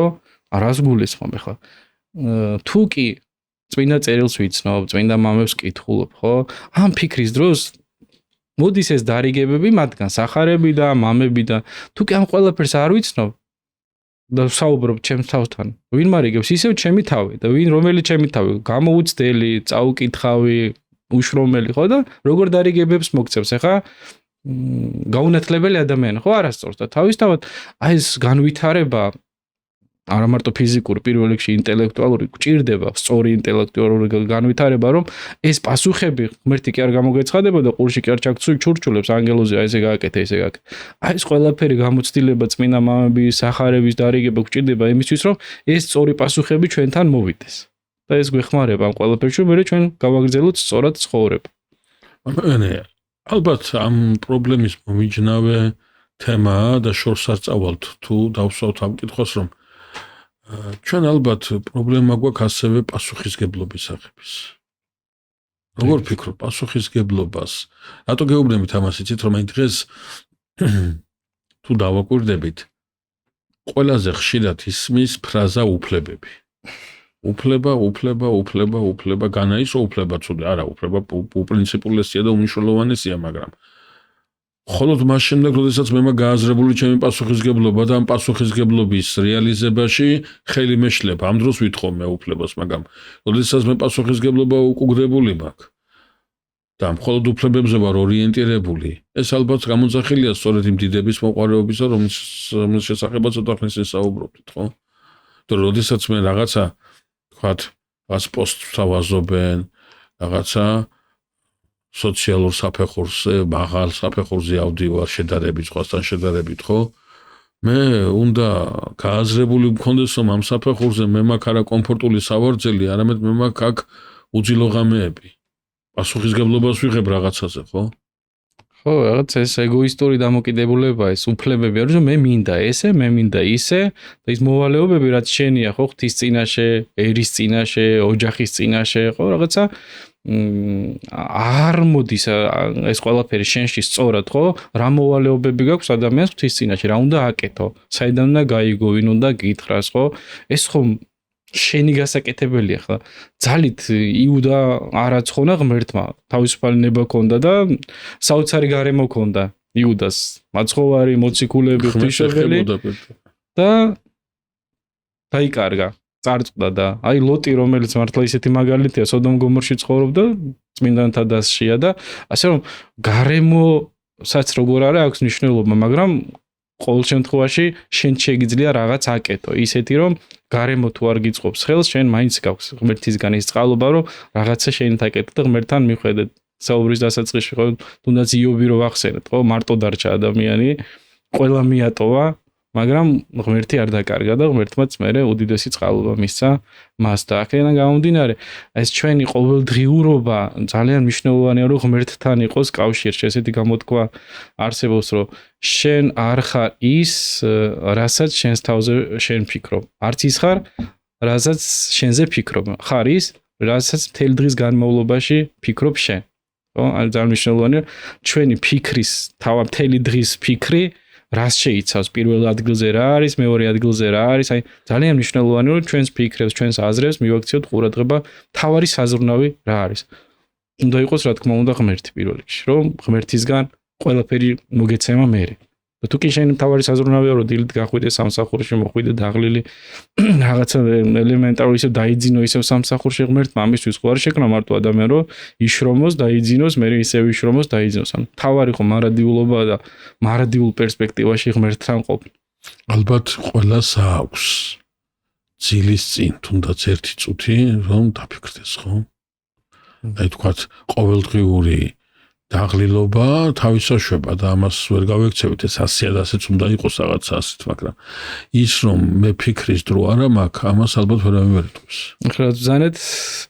რას გულისხმობ ახლა? თუ კი წმინდა წერილს ვიცნობ, წმინდა მამებს კითხულობ, ხო? ამ ფიქრის დროს მოდის ეს დარიგებები მათგან, სახარები და მამები და თუ კი ამ ყველაფერს არ ვიცნობ და საუბრობ ჩემს თავთან. ვინ მარიგებს ისევ ჩემი თავი და ვინ რომელი ჩემი თავი, გამოუცდელი, წაუკითხავი, უშრომელი, ხო და როგორ დარიგებებს მოგწევს ახლა გაუნათლებელი ადამიანი, ხო არასწორს და თავისთავად აი ეს განვითარება არა მარტო ფიზიკური, პირველ რიგში ინტელექტუალური გჭირდება, სწორი ინტელექტუალური განვითარება, რომ ეს პასუხები ღმერთი კი არ გამოგეცხადება და ყურში კი არ ჩურჩულებს ანგელოზი, აი ესე გააკეთე, ესე გააკეთე. აი ეს ყველაფერი გამოცდილება, წმინდა მამების, სახარების დარიგება გჭირდება იმისთვის, რომ ეს სწორი პასუხები ჩვენთან მოვიდეს. და ეს გვეხმარება ამ ყველაფერში, რომ ჩვენ გავაგრძელოთ სწორად ცხოვრება. ალბათ ამ პრობლემის მომიჯნავე თემაა და შორს არ წავალთ თუ დავსვათ ამ კითხვას, რომ ჩვენ ალბათ პრობლემა გვაქვს ასევე პასუხისგებლობის აღების. როგორ ფიქრობ პასუხისგებლობას? რატო გეუბნებით ამას იცით, რომ აი დღეს თუ დავაკვირდებით, ყველაზე ხშირად ისმის ფრაზა უფლებები. უფლება, განაისო უფლება ცუდი, არა, უფლება უპრინციპულესია და უმნიშვნელოვანესია, მაგრამ ხოლოდ მას შემდეგ, როდესაც მე გააზრებული ჩემი პასუხისგებლობა და ამ პასუხისგებლობის რეალიზებაში ხელი მეშლება, ამ დროს ვითხოვ მე უფლებას, მაგრამ როდესაც მე პასუხისგებლობა უკუგდებული მაქვს და მხოლოდ უფლებებზე ვარ ორიენტირებული, ეს ალბათ გამოძახილია სწორედ იმ დიდების მოყვარეობისა, რომლის შესახებაც ცოტა ხნის საუბრობთ, ხო? და როდესაც მე რაღაცა ვთქვათ, რაღაც პოსტს ვთავაზობენ, რაღაცა სოციალურ საფეხურზე, მაღალ საფეხურზე ავდივარ შედარებით, სხვასთან შედარებით, ხო? მე უნდა გააზრებული მქონდეს, რომ ამ საფეხურზე მე მაქვს არა კომფორტული სავარძელი, არამედ მე მაქვს აქ უძილო ღამეები. პასუხისგებლობას ვიღებ რაღაცაზე, ხო? ხო, რაღაც ეს ეგოისტური დამოკიდებულება, ეს უფლებები არის, რომ მე მინდა ესე, მე მინდა ისე და ის მოვალეობები, რაც შენია, ხო, ღვთის წინაშე, ერის წინაშე, ოჯახის წინაშე, ხო, რაღაცა არ მოდის ეს ყველაფერი შენში სწორად, ხო? რა მოვალეობები გაქვს ადამიანს ღვთის წინაშე, რა უნდა აკეთო, საიდან უნდა გაიგო, ვინ უნდა გითხრას, ხო? ეს ხომ შენი გასაკეთებელია ხა. ძალით იუდა არ აცხონა ღმერთმა, თავისუფალი ნება ქონდა და საოცარი გარემო ქონდა იუდას. მაცხოვარი, მოციქულები, ღვთისმშობელი და დაიკარგა. წარწყდა და აი ლოტი, რომელიც მართლა ისეთი მაგალითია, სოდომ გომორში ცხოვრობდა, წმინდანთა დასშია და ასე რომ გარემოსაც როგორ არა აქვს მნიშვნელობა, მაგრამ ყოველ შემთხვევაში შენ შეგიძლია რაღაც აკეთო, ისეთი რომ გარემო თუ არ გიწყობს ხელს, შენ მაინც გაქვს ღმერთისგან ის წყალობა, რომ რაღაცა შენ თაკეთე და ღმერთთან მიხვედე. საუბრის დასაწყისში ხო, თუნდაც იობი რო ვახსენეთ, ხო, მარტო დარჩა ადამიანი, ყველა მიატოვა, მაგრამ ღმერთი არ დაკარგა და ღმერთმაც მერე უდიდესი წყალობა მისცა მას და აქედან გამომდინარე ეს ჩვენი ყოველდღიურობა ძალიან მნიშვნელოვანია რომ ღმერთთან იყოს კავშირში ესეთი გამოთქვა არსებობს რომ შენ არ ხარ ის რასაც შენს თავზე შენ ფიქრობ არც ის ხარ რასაც შენზე ფიქრობ ხარ ის რასაც მთელი დღის განმავლობაში ფიქრობ შენ ხო ან ძალიან მნიშვნელოვანია ჩვენი ფიქრის მთელი დღის ფიქრი რას შეიცავს პირველ ადგილზე რა არის მეორე ადგილზე რა არის აი ძალიან მნიშვნელოვანია რომ ჩვენს ფიქრებს ჩვენს აზრებს მივაქციოთ ყურადღება თავარი საზრუნავი რა არის უნდა იყოს რა თქმა უნდა ღმერთი პირველ რიგში რომ ღმერთისგან ყველაფერი მოგეცემა მერე და თუ კი შენ თავარი საზრუნავია რომ დილით გახვიდე სამსახურში მოხვიდე დაღლილი რაღაცა ელემენტარული ისე დაიძინო ისე სამსახურში ღმერთმა ამისთვის ხო არ შექმნა მარტო ადამიანი რომ იშრომოს დაიძინოს მე ისე იშრომოს დაიძინოს ან თავარი ხო მარადიულობა და მარადიულ პერსპექტივაში ღმერთთან ყოფნა ალბათ ყველას აქვს ძილის წინ თუნდაც ერთი წუთი რომ დაფიქრდეს ხო აი თქვათ ყოველდღიური დაღლილობა თავისაშვება და ამას ვერ გავექცევით ეს 100-ად უნდა იყოს რაღაც ასეთ მაგრამ ის რომ მე ფიქრის დრო არა მაქვს ამას ალბათ ვერ ამივერეთებს ახლა ზანეთ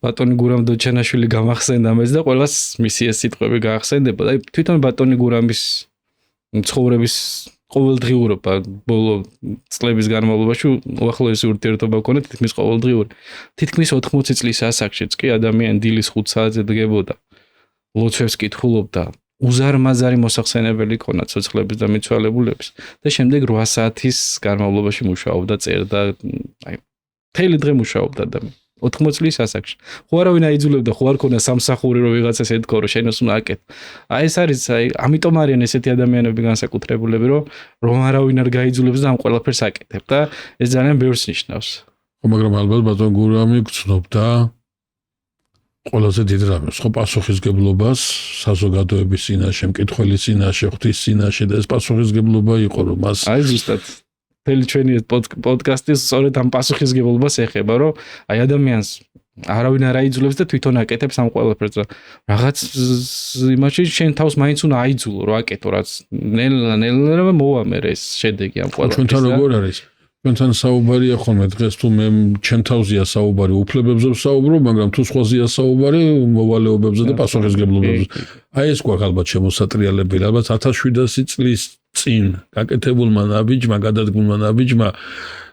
ბატონი გურამ დოჩენაშვილი გამახსენდა მეც და ყველას მისი ეს სიტყვები გაახსენდება და თვითონ ბატონი გურამის ცხოვრების ყოველდღიურობა ბოლო წლების განმავლობაში უახლოესი ურთიერთობა ჰქონდა თითქმის ყოველდღიური თითქმის 80 წლის ასაკშიც კი ადამიანი დილის 5 საათზე დგებოდა ლოცვებს კითხულობდა უზარმაზარი მოსახსენებელი ქონა ცოცხლების და მიცვალებულების და შემდეგ 8 საათის განმავლობაში მუშაობდა წერდა აი მთელი დღე მუშაობდა და 80 წლის ასაკში ხო არავინ აიძულებდა ხო არ ქონა სამსახური რომ ვიღაცას ეთქო რომ შენოს უნდა აკეთო აი ეს არის აი ამიტომ არიან ესეთი ადამიანები განსაკუთრებულები რომ არავინ არ გაიძულებს და ამ ყველაფერს აკეთებ და ეს ძალიან ბევრს ნიშნავს ხო მაგრამ ალბათ ბატონ გურამი გწნობდა ყველაზე დიდ რამეს ხო პასუხისგებლობას საზოგადოების წინაშე, მკითხველის წინაშე, ღვთის წინაშე და ეს პასუხისგებლობა იყო რომ მას აი ზუსტად მთელი ჩვენი პოდკასტის სწორედ ამ პასუხისგებლობას ეხება რომ აი ადამიანს არავინ არ აიძულებს და თვითონ აკეთებს ამ ყველაფერს რაღაც იმაში შენ თავს მაინც უნდა აიძულო რომ აკეთო რაც ნელა მოვა მე ეს შედეგი ამ ყველაფერს ჩვენთან როგორ არის ჩვენთან საუბარია ხოლმე დღეს თუ მე ჩემ თავზეა საუბარი უფლებებზე ვსაუბრობ, მაგრამ თუ სხვაზეა საუბარი მოვალეობებზე და პასუხისგებლობებზე. აი ეს გვაქვს ალბათ შემოსატრიალებელი, ალბათ 1700 წლის წინ გაკეთებულმა ნაბიჯმა, გადადგმულმა ნაბიჯმა,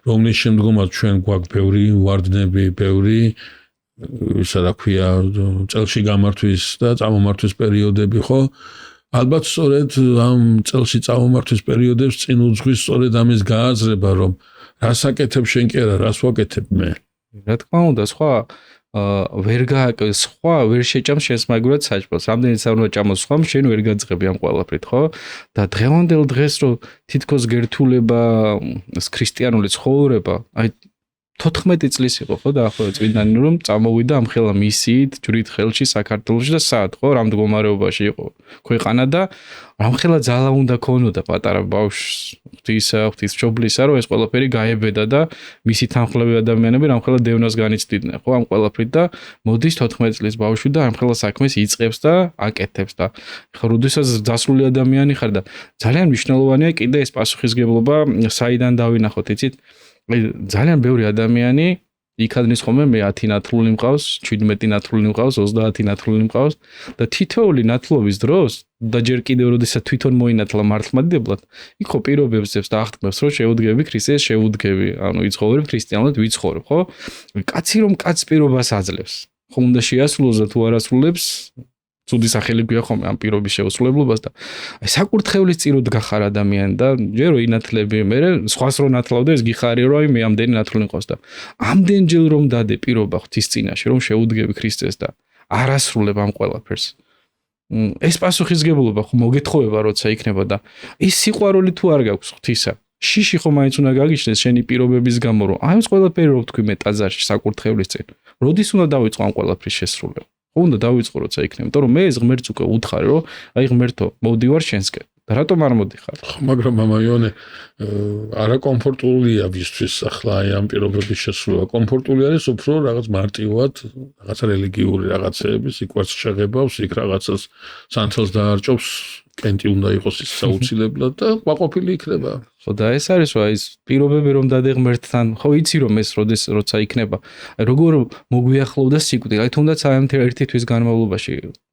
რომლის შემდგომაც ჩვენ გვაქვს ბევრი ვარდნები, ბევრი ისა რა ქვია, წელში გამართვის და წამომართვის პერიოდები, ხო? ალბათ სწორედ ამ წელში წამომართვის პერიოდებს წინ უძღვის სწორედ ამის გააზრება, რომ რას აკეთებ შენ კი არა, რას ვაკეთებ მე. რა თქმა უნდა, სხვა ვერ შეჭამს შენს მაგრად საჭმელს. რამდენიც არ უნდა ჭამოს სხვა, შენ ვერ გაძღები ამ ყველაფრით, ხო? და დღევანდელ დღეს რო თითქოს გერთულება ქრისტიანული ცხოვრება, აი 14 წლის იყო ხო დაახლოებით წმინდანი რომ წამოვიდა ამ ხელა მისიით ჯვრით ხელში საქართველოში და საათ ხო რა მდგომარეობაში იყო ქვეყანა და ამ ხელა ძალა უნდა ქონოდა პატარა ბავშვს ღვთისმშობლისა რომ ეს ყველაფერი გაებედა და მისი თანხლები ადამიანები ამ ხელა დევნას განიცდიდნენ ხო ამ ყველაფრით და მოდის 14 წლის ბავშვი და ამ ხელა საქმეს იწყებს და აკეთებს და ხო როდესაც დასრული ადამიანი ხარ და ძალიან მნიშვნელოვანია კიდე ეს პასუხისგებლობა საიდან დავინახოთ იცით ძალიან ბევრი ადამიანი იქადნის ხოლმე მე 10 ნათლული მყავს, 17 ნათლული მყავს, 30 ნათლული მყავს და თითოეული ნათლობის დროს და ჯერ კიდევ როდესაც თვითონ მოინათლა მართლმადიდებლად, იქ ხო პირობებს და აღთქმებს რომ შეუდგები ქრისტეს, შეუდგები, ანუ იცხოვრებ ქრისტიანულად, ვიცხოვრებ, ხო? კაცი რომ კაც პირობას აძლევს. ხო უნდა შეასრულოს და თუ არ ასრულებს ცუდი სახელი გვია ხოლმე ამ პირობის შეუსრულებლობას და აი საკურთხევლის წიროდ გახარ ადამიანი და ჯერ რო ინათლები მე სხვას რო ნათლავ და ეს გიხარია რომ აი მე ამდენი ნათლული მყავს და ამდენჯერ რომ დადე პირობა ღვთის წინაშე რომ შეუდგები ქრისტეს და არ ასრულებ ამ ყველაფერს ეს პასუხისგებლობა ხო მოგეთხოვება როცა იქნება და ის სიყვარული თუ არ გაქვს ღვთისა შიში ხო მაინც უნდა გაგიჩნდეს შენი პირობების გამო რომ აი ეს ყველაფერი რო თქვი მე ტაძარში საკურთხევლის წინ როდის უნდა დავიწყო ამ ყველაფრის შესრულება ხო უნდა დავიწყო როცა იქნება, იმიტომ რომ მე ეს ღმერთს უკვე უთხარი რომ აი ღმერთო, მოვდივარ შენსკენ. და რატომ არ მოდიხარ? მაგრამ მამა იონე არაკომფორტულია ვისთვის ახლა აი ამ პირობების შესრულება. კომფორტული არის უფრო რაღაც მარტივად, რაღაც რელიგიური რაღაცეები, იქ ვარც შეღებავს, იქ რაღაცას სანთელს დაარჭობს, კენტი უნდა იყოს ის საუცილებლად და ყვაყოფილი იქნება. ხო და ეს არის რა ის პირობები რომ დადეღმერთთან, ხო იცი რომ ეს როცა იქნება, აი როგორ მოგვიახლოვდა სიკვდილი, აი თუნდაც აი ამ ერთი თვის განმავლობაში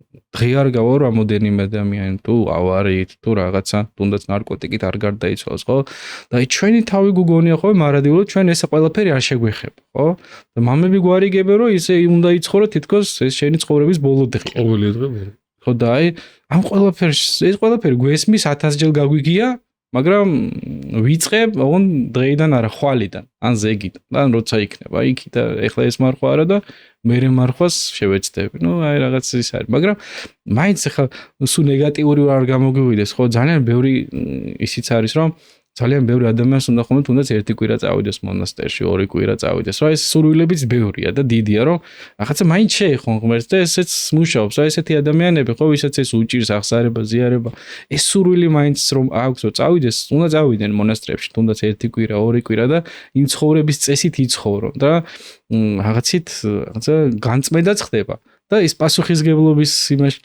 დღე არ გავა რამოდენიმე ადამიანი თუ ავარიით თუ რაღაცა თუნდაც ნარკოტიკით არ გარდაიცვალოს ხო და აი ჩვენი თავი გუგონია ხო მარადიულად ჩვენ ეს ყველაფერი არ შეგვეხება ხო და მამები გვარიგებენ რომ ისე უნდა იცხოვრო თითქოს ეს შენი ცხოვრების ბოლო დღე ყოველი დღე ხო და აი ამ ყველაფერს ეს ყველაფერი გვესმის 1000 ჯერ გაგვიგია მაგრამ ვიწყებ ოღონ დღეიდან არა ხვალიდან ან ზეგიდან და როცა იქნება იქ და ეხლა ეს მარხვა არა და მერე მარხვას შევეცდები. ნუ აი რაღაც ის არის, მაგრამ მაინც ახლა სულ ნეგატიური არ გამოგვივიდეს, ხო ძალიან ბევრი ისიც არის, რომ ძალიან ბევრი ადამიანს უნდა ხომ თუნდაც ერთი კვირა წავიდეს მონასტერში, ორი კვირა წავიდეს. რა ეს სურვილებიც ბევრია და დიდია, რომ რაღაცა მაინც შეეხონ ღმერთს და ესეც მუშაობს. რა ესეთი ადამიანები, ხო, ვისაც ეს უჭირს აღსარება, ზიარება. ეს სურვილი მაინც რომ აქვს, რომ წავიდეს, უნდა წავიდნენ მონასტრებში, თუნდაც ერთი კვირა, ორი კვირა და იმ ცხოვრების წესით იცხოვრო და რაღაცით რაღაცა განწმენდაც ხდება. და ის პასუხისგებლობის იმას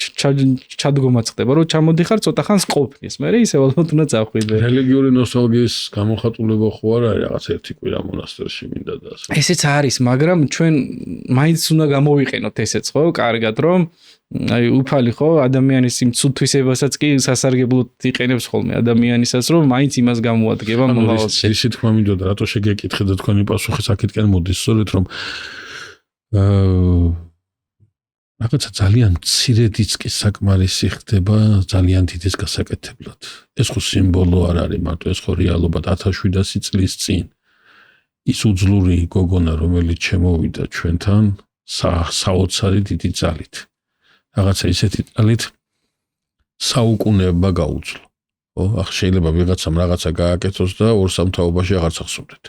ჩადგომაც ხდება, რომ ჩამოდიხარ ცოტა ხანს ყოფნის, მე ისე ალბათ უნდა წახვიდე. რელიგიური ნოსტალგიის გამოხატულება ხო არ არის რაღაც ერთი კვირა მონასტერში მინდა და ასე. ესეც არის, მაგრამ ჩვენ მაინც უნდა გამოვიყენოთ ესეც, ხო, კარგად, რომ აი უფალი ხო ადამიანის იმ ცუდთვისებასაც კი სასარგებლოდ იყენებს ხოლმე ადამიანისას, რომ მაინც იმას გამოადგება მომავალში. ისე თქვა მინდოდა, რატო შეგეკითხეთ და თქვენი პასუხი საკითხიდან მოდის, სწორედ რომ რაღაცა ძალიან მცირედიც კი საკმარისი ხდება ძალიან დიდის გასაკეთებლად. ეს ხო სიმბოლო არ არის მარტო, ეს ხო რეალობა 1700 წლის წინ. ის უძლური გოგონა, რომელიც შემოვიდა ჩვენთან საოცარი დიდი ძალით. რაღაცა ისეთი ძალით საუკუნეებმა გაუძლო. ხო, ახ შეიძლება ვიღაცამ რაღაცა გააკეთოს და ორ სამთავობაში აღარც ახსოვდეთ.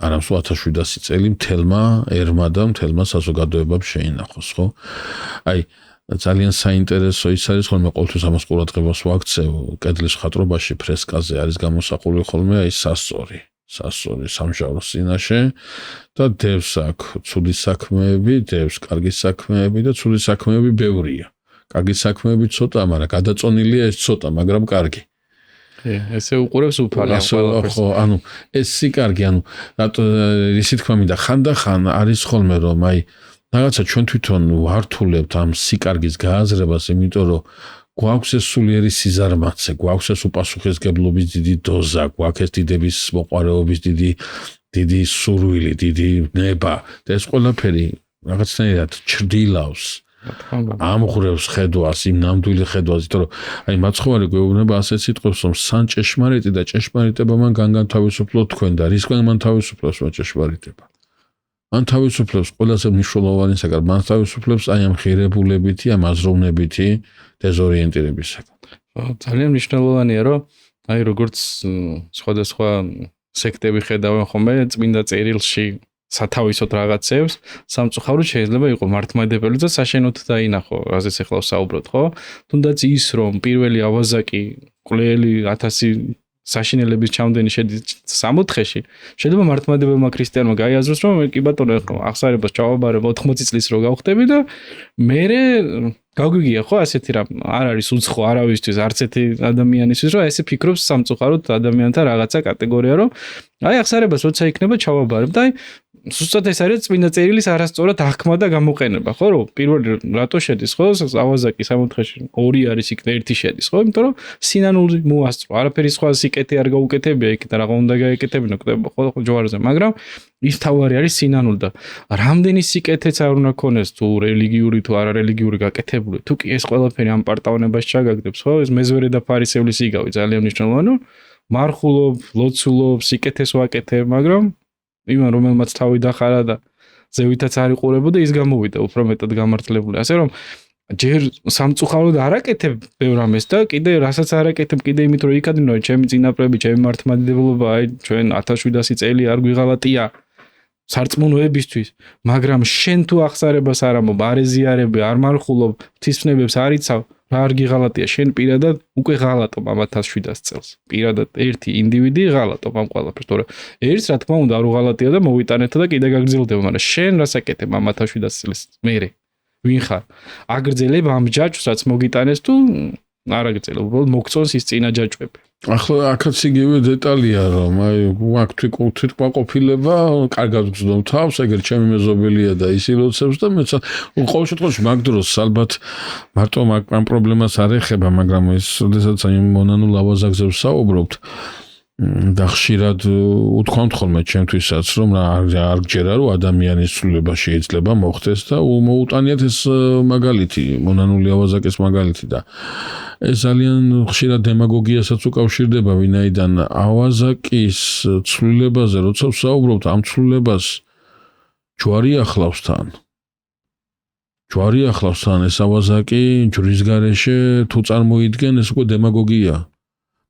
არამსო 1700 წელი მთელმა ერმა და მთელმა საზოგადოებამ შეინახოს, ხო? აი, ძალიან საინტერესო ის არის, ხოლმე ყოველთვის ამას ყურადღებას ვაქცევ, კედლის მხატვრობაში ფრესკაზე არის გამოსახული ხოლმე აი სასწორი სამჟავოს წინაშე და დევს აქ ცუდი საქმეები, დევს კარგი საქმეები და ცუდი საქმეები ბევრია. კარგი საქმეები ცოტა, მაგრამ გადაწონილია ეს ცოტა, მაგრამ კარგი. ესე უყურებს უფალი ამ ყველაფერს. ხო, ანუ ეს სიკარგი, ანუ რატო ისე თქვა მინდა, ხანდახან არის ხოლმე რომ აი რაღაცა ჩვენ თვითონ ვართულებთ ამ სიკარგის გააზრებას, იმიტომ რომ გვაქვს ეს სულიერი სიზარმაცე, გვაქვს ეს უპასუხისგებლობის დიდი დოზა, გვაქვს ეს დიდების მოყვარეობის დიდი სურვილი, დიდი ნება და ეს ყველაფერი რაღაცნაირად ჩრდილავს. ამღრევს ხედვას, იმ ნამდვილი ხედვას, იმიტომ რომ აი მაცხოვარი გვეუბნება ასეთ სიტყვებს, რომ სან ჭეშმარიტი და ჭეშმარიტება მან განთავისუფლო თქვენ და რისგან მან თავისუფლებს ჭეშმარიტება. მან თავისუფლებს ყველაზე მნიშვნელოვანი საკითხი, მან თავისუფლებს აი ამ ღირებულებითი, ამ აზროვნებითი დეზორიენტირებისაგან. ძალიან მნიშვნელოვანია, რომ აი როგორც სხვადასხვა სექტები ხედავენ ხოლმე წმინდა წერილში სათავისოდ რაღაცებს, სამწუხაროდ შეიძლება იყოს მართლმადიდებელი და საშენოთ დაინახო, რაზეც ახლა ვსაუბრობთ, ხო? თუნდაც ის რომ პირველი ავაზაკი კვლელი 1000 საშინელების ჩამდენი შედის 64-ში, შეიძლება მართლმადიდებელმა ქრისტიანმა გაიაზროს, რომ კი ბატონო, აღსარებას ჩავაბარებ 80 წლის რო გავხდები და მე გაგვიგია ხო ასეთი რამ არ არის უცხო არავისთვის არც ერთი ადამიანისთვის, რომ ესე ფიქრობს სამწუხაროდ ადამიანთა რაღაცა კატეგორია, რომ აი აღსარებას როცა იქნება ჩავაბარებ და აი ზუსტად ეს არის წმინდა წერილის არასწორად აღქმა და გამოყენება, ხო, რომ პირველი რატო შედის, ხო, ავაზაკი 64-ში 2 არის იქ და 1 შედის, ხო, იმიტომ რომ სინანული მოასწრო, არაფერი სხვა სიკეთე არ გაუკეთებია იქ და რაღა უნდა გაეკეთებინა, ხო, ჯვარზე, მაგრამ ის თავარი არის სინანული და რამდენი სიკეთეც არ უნდა ქონდეს თუ რელიგიური თუ არარელიგიური გაკეთებული, თუ კი ეს ყველაფერი ამ პარტავნებას ჩაგაგდებს, ხო, ეს მეზვერე და ფარისევლის იგავი ძალიან მნიშვნელოვანია, მარხულობ, ლოცულობ, სიკეთეს ვაკეთებ, მაგრამ იმან რომელმაც თავი დახარა და ზევითაც არ იყურებოდა ის გამოვიდა უფრო მეტად გამართლებული. ასე რომ ჯერ სამწუხაროდ არაკეთებ ბევრ ამას და კიდე რასაც არაკეთებ კიდე იმით რომ იქადნო ჩემი წინაპრები, ჩემი მართლმადიდებლობა, აი ჩვენ 1700 წელი არ გვიღალატია სარწმუნოებისთვის, მაგრამ შენ თუ აღსარებას არ ამობ, არ ეზიარები, არ მარხულობ, ღვთისმსნებებს არ იცავ, კარგი ღალატია შენ პირადად უკვე ღალატობ ამ 1700 წელს. პირადად ერთი ინდივიდი ღალატობ ამ ყველაფერს, თორე ერთს რა თქმა უნდა არ უღალატია და მოვიტანეთ და კიდე გაგრძელდება, მაგრამ შენ რას აკეთებ ამ 1700 წელს მერე? ვინ ხარ? აგრძელებ ამ ჯაჭვს რაც მოგიტანეს თუ არ აგრძელებ, უბრალოდ მოგწონს ის წინა ჯაჭვები. ახლა აქაც იგივე დეტალია რომ აი აქ თვითკმაყოფილება კარგად გრძნობ თავს, ეგერ ჩემი მეზობელია და ის ილოცებს და მეც ყოველ შემთხვევაში მაგ დროს ალბათ მარტო ამ პრობლემას არ ეხება, მაგრამ ეს შესაძაც აი მონანულ ლავაზაკებს საუბრობთ და ხშირად უთქვამთ ხოლმე ჩემთვისაც რომ არ გჯერა რომ ადამიანის ცვლილება შეიძლება მოხდეს და მოუტანიათ ეს მაგალითი მონანული ლავაზაკის მაგალითი და ეს ძალიან ხშირად დემაგოგიასაც უკავშირდება ვინაიდან ავაზაკის ცვლილებაზე როცა ვსაუბრობთ ამ ცვლილებას ჯვარი ახლავს თან ეს ავაზაკი ჯვრის გარეშე თუ წარმოიდგენ ეს უკვე დემაგოგია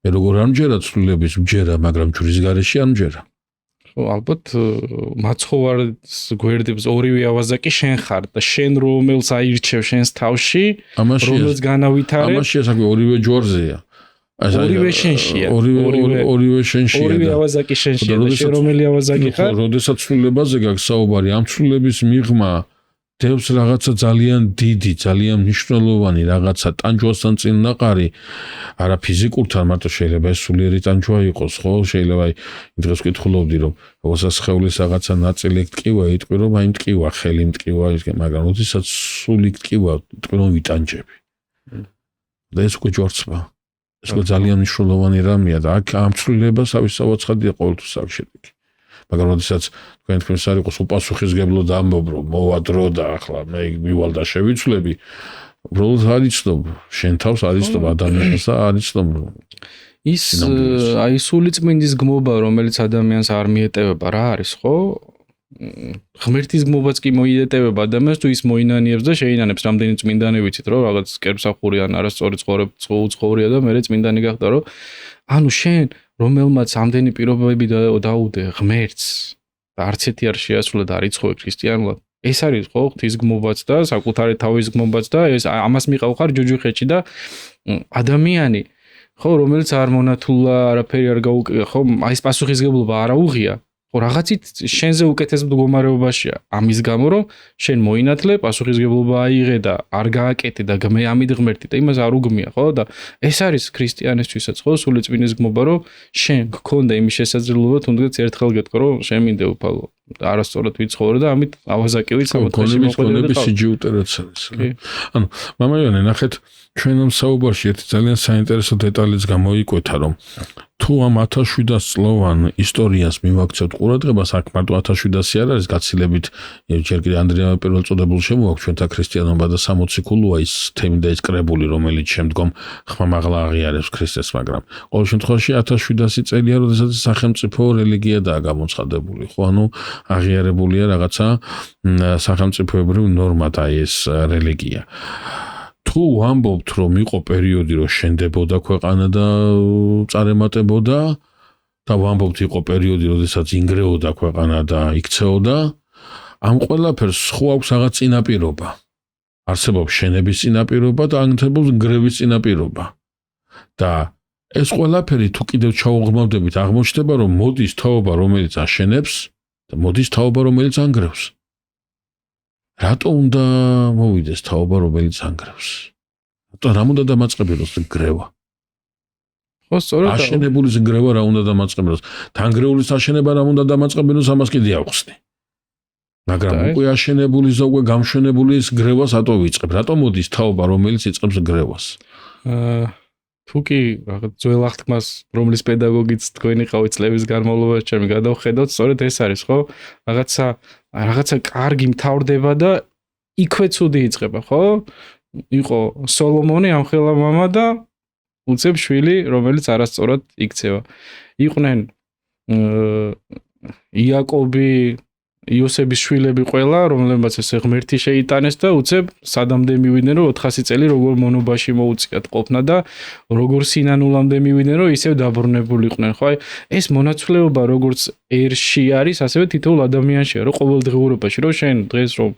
მე როგორ არ მჯერა ცვლილების მჯერა მაგრამ ჯვრის გარეშე არ მჯერა ხო ალბათ მაცხოვარს გვერდებს ორივე ავაზაკი შენ ხარ და შენ რომელს აირჩევ შენს თავში რომელს განავითარებ ამაში ასაკი ორივე ჯვარზეა ორივე შენშია ორივე შენშია ორივე ავაზაკი შენშია და შენ რომელი ავაზაკი ხარ როდესაც ცვლილებაზე გაქვს საუბარი ამ ცვლილების მიღმა დევს რაღაცა ძალიან დიდი, ძალიან მნიშვნელოვანი რაღაცა ტანჯვასთან წინ ნაყარი, არა ფიზიკურთან, მარტო შეიძლება ეს სულიერი ტანჯვა იყოს, ხო? შეიძლება აი დღეს ვკითხულობდი რომ როდესაც სხეულის რაღაცა ნაწილი ტკივა, იტყვი რომ აი ტკივა, ხელი ტკივა, მაგრამ როდესაც სული ტკივა, იტყვი რომ ვიტანჯები. და ეს უკვე ჯვარცმა. ეს უკვე ძალიან მნიშვნელოვანი რამეა და აქ ამ ცვლილებას ავისავაცხადია ყოველთვის აქვს შედეგი. მაგრამ როდესაც თქვენ თქვენს არ იყოს უპასუხისგებლო და ამბობ რომ მოვა დრო და ახლა მე მივალ და შევიცვლები უბრალოდ არ იცნობ შენ თავს არ იცნობ ადამიანს და არ იცნობ ის აი სულიწმინდის გმობა რომელიც ადამიანს არ მიეტევება რა არის ხო ღმერთის გმობაც კი მოიეტევება ადამიანს თუ ის მოინანიებს და შეინანებს რამდენი წმინდანი ვიცით რომ რაღაც კერპსახური ან არასწორი ცხოვრება და მე წმინდანი გახდა რომ ანუ შენ რომელმაც ამდენი პირობები დაუდე ღმერთს და არც ერთი არ შეასრულა და არ იცხოვე ქრისტიანულად ეს არის ხო ღვთის გმობაც და საკუთარი თავის გმობაც და ეს ამას მიყავ ხარ ჯუჯუხეთში და ადამიანი ხო რომელიც არ მონათულა არაფერი არ გაუკეთე ხო აი ეს პასუხისგებლობა არ აუღია ხო რაღაცით შენზე უკეთეს მდგომარეობაშია ამის გამო რომ შენ მოინათლე პასუხისგებლობა აიღე და არ გააკეთე და მე ამით ღმერთი და იმას არ უგმია ხო და ეს არის ქრისტიანისთვისაც ხო სულიწმინდის გმობა რომ შენ გქონდა იმის შესაძლებლობა თუნდაც ერთხელ გეტყვი რომ შენ მინდა უფალო არასწორად ვიცხოვრე და ამით ავაზაკივით სამოთხეში მოყვება და სიჯიუტერაც არის ანუ მამაიონე ნახეთ ჩვენ ამ საუბარში ერთი ძალიან საინტერესო დეტალიც გამოიკვეთა რომ თუ ამ 1700 წლოვან ისტორიას მივაქცევთ ყურადღებას აქ მარტო 1700-ი არ არის გაცილებით ჯერ კიდე ანდრია პირველ წოდებულ შემოაქვს ჩვენთა ქრისტიანობა და 60 ქულუა ის თემი და ეს კრებული რომელიც შემდგომ ხმამაღლა აღიარებს ქრისტეს მაგრამ ყოველ შემთხვევაში 1700 წელია როდესაც სახელმწიფო რელიგიადაა გამოცხადებული ხო ანუ აღიარებულია რაღაცა სახელმწიფოებრივ ნორმად აი ეს რელიგია თუ ამბობთ რომ იყო პერიოდი რომ შენდებოდა ქვეყანა და წარემატებოდა და ამბობთ იყო პერიოდი როდესაც ინგრეოდა ქვეყანა და იქცეოდა ამ ყველაფერს ხო აქვს რაღაც წინაპირობა არსებობს შენების წინაპირობა და არსებობს ნგრევის წინაპირობა და ეს ყველაფერი თუ კიდევ ჩაუღრმავდებით აღმოჩნდება რომ მოდის თაობა რომელიც აშენებს და მოდის თაობა რომელიც ანგრევს რატო უნდა მოვიდეს თაობა რომელიც ანგრევს? რატო რა უნდა დამაწყებინოს გრევა? ხო სწორედ აშენებულის გრევა რა უნდა დამაწყებინოს? თანგრეულის აშენება რა უნდა დამაწყებინოს ამას კიდე ავხსნი. მაგრამ უკვე აშენებულის და უკვე გამშვენებულის გრევას ატო ვიწყებ. რატო მოდის თაობა რომელიც იწყებს გრევას? თუ კი რაღაც ძველ აღთქმას რომლის პედაგოგიც თქვენი ყავით წლების განმავლობაში ჩემი გადავხედოთ სწორედ ეს არის ხო? რაღაცა კარგი მთავრდება და იქვე ცუდი იწყება, ხო? იყო სოლომონი ამხელა მამა და უცებ შვილი, რომელიც არასწორად იქცევა. იყვნენ იაკობი, იოსების შვილები ყველა, რომლებმაც ესე ღმერთი შეიტანეს და უცებ სადამდე მივიდნენ, რომ 400 წელი როგორ მონობაში მოუწიათ ყოფნა და როგორ სინანულამდე მივიდნენ, რომ ისევ დაბრუნებულიყვნენ, ხო? ეს მონაცვლეობა როგორც ერში არის, ასევე თითოეულ ადამიანშია, რომ ყოველდღიურობაში, რომ შენ დღეს რომ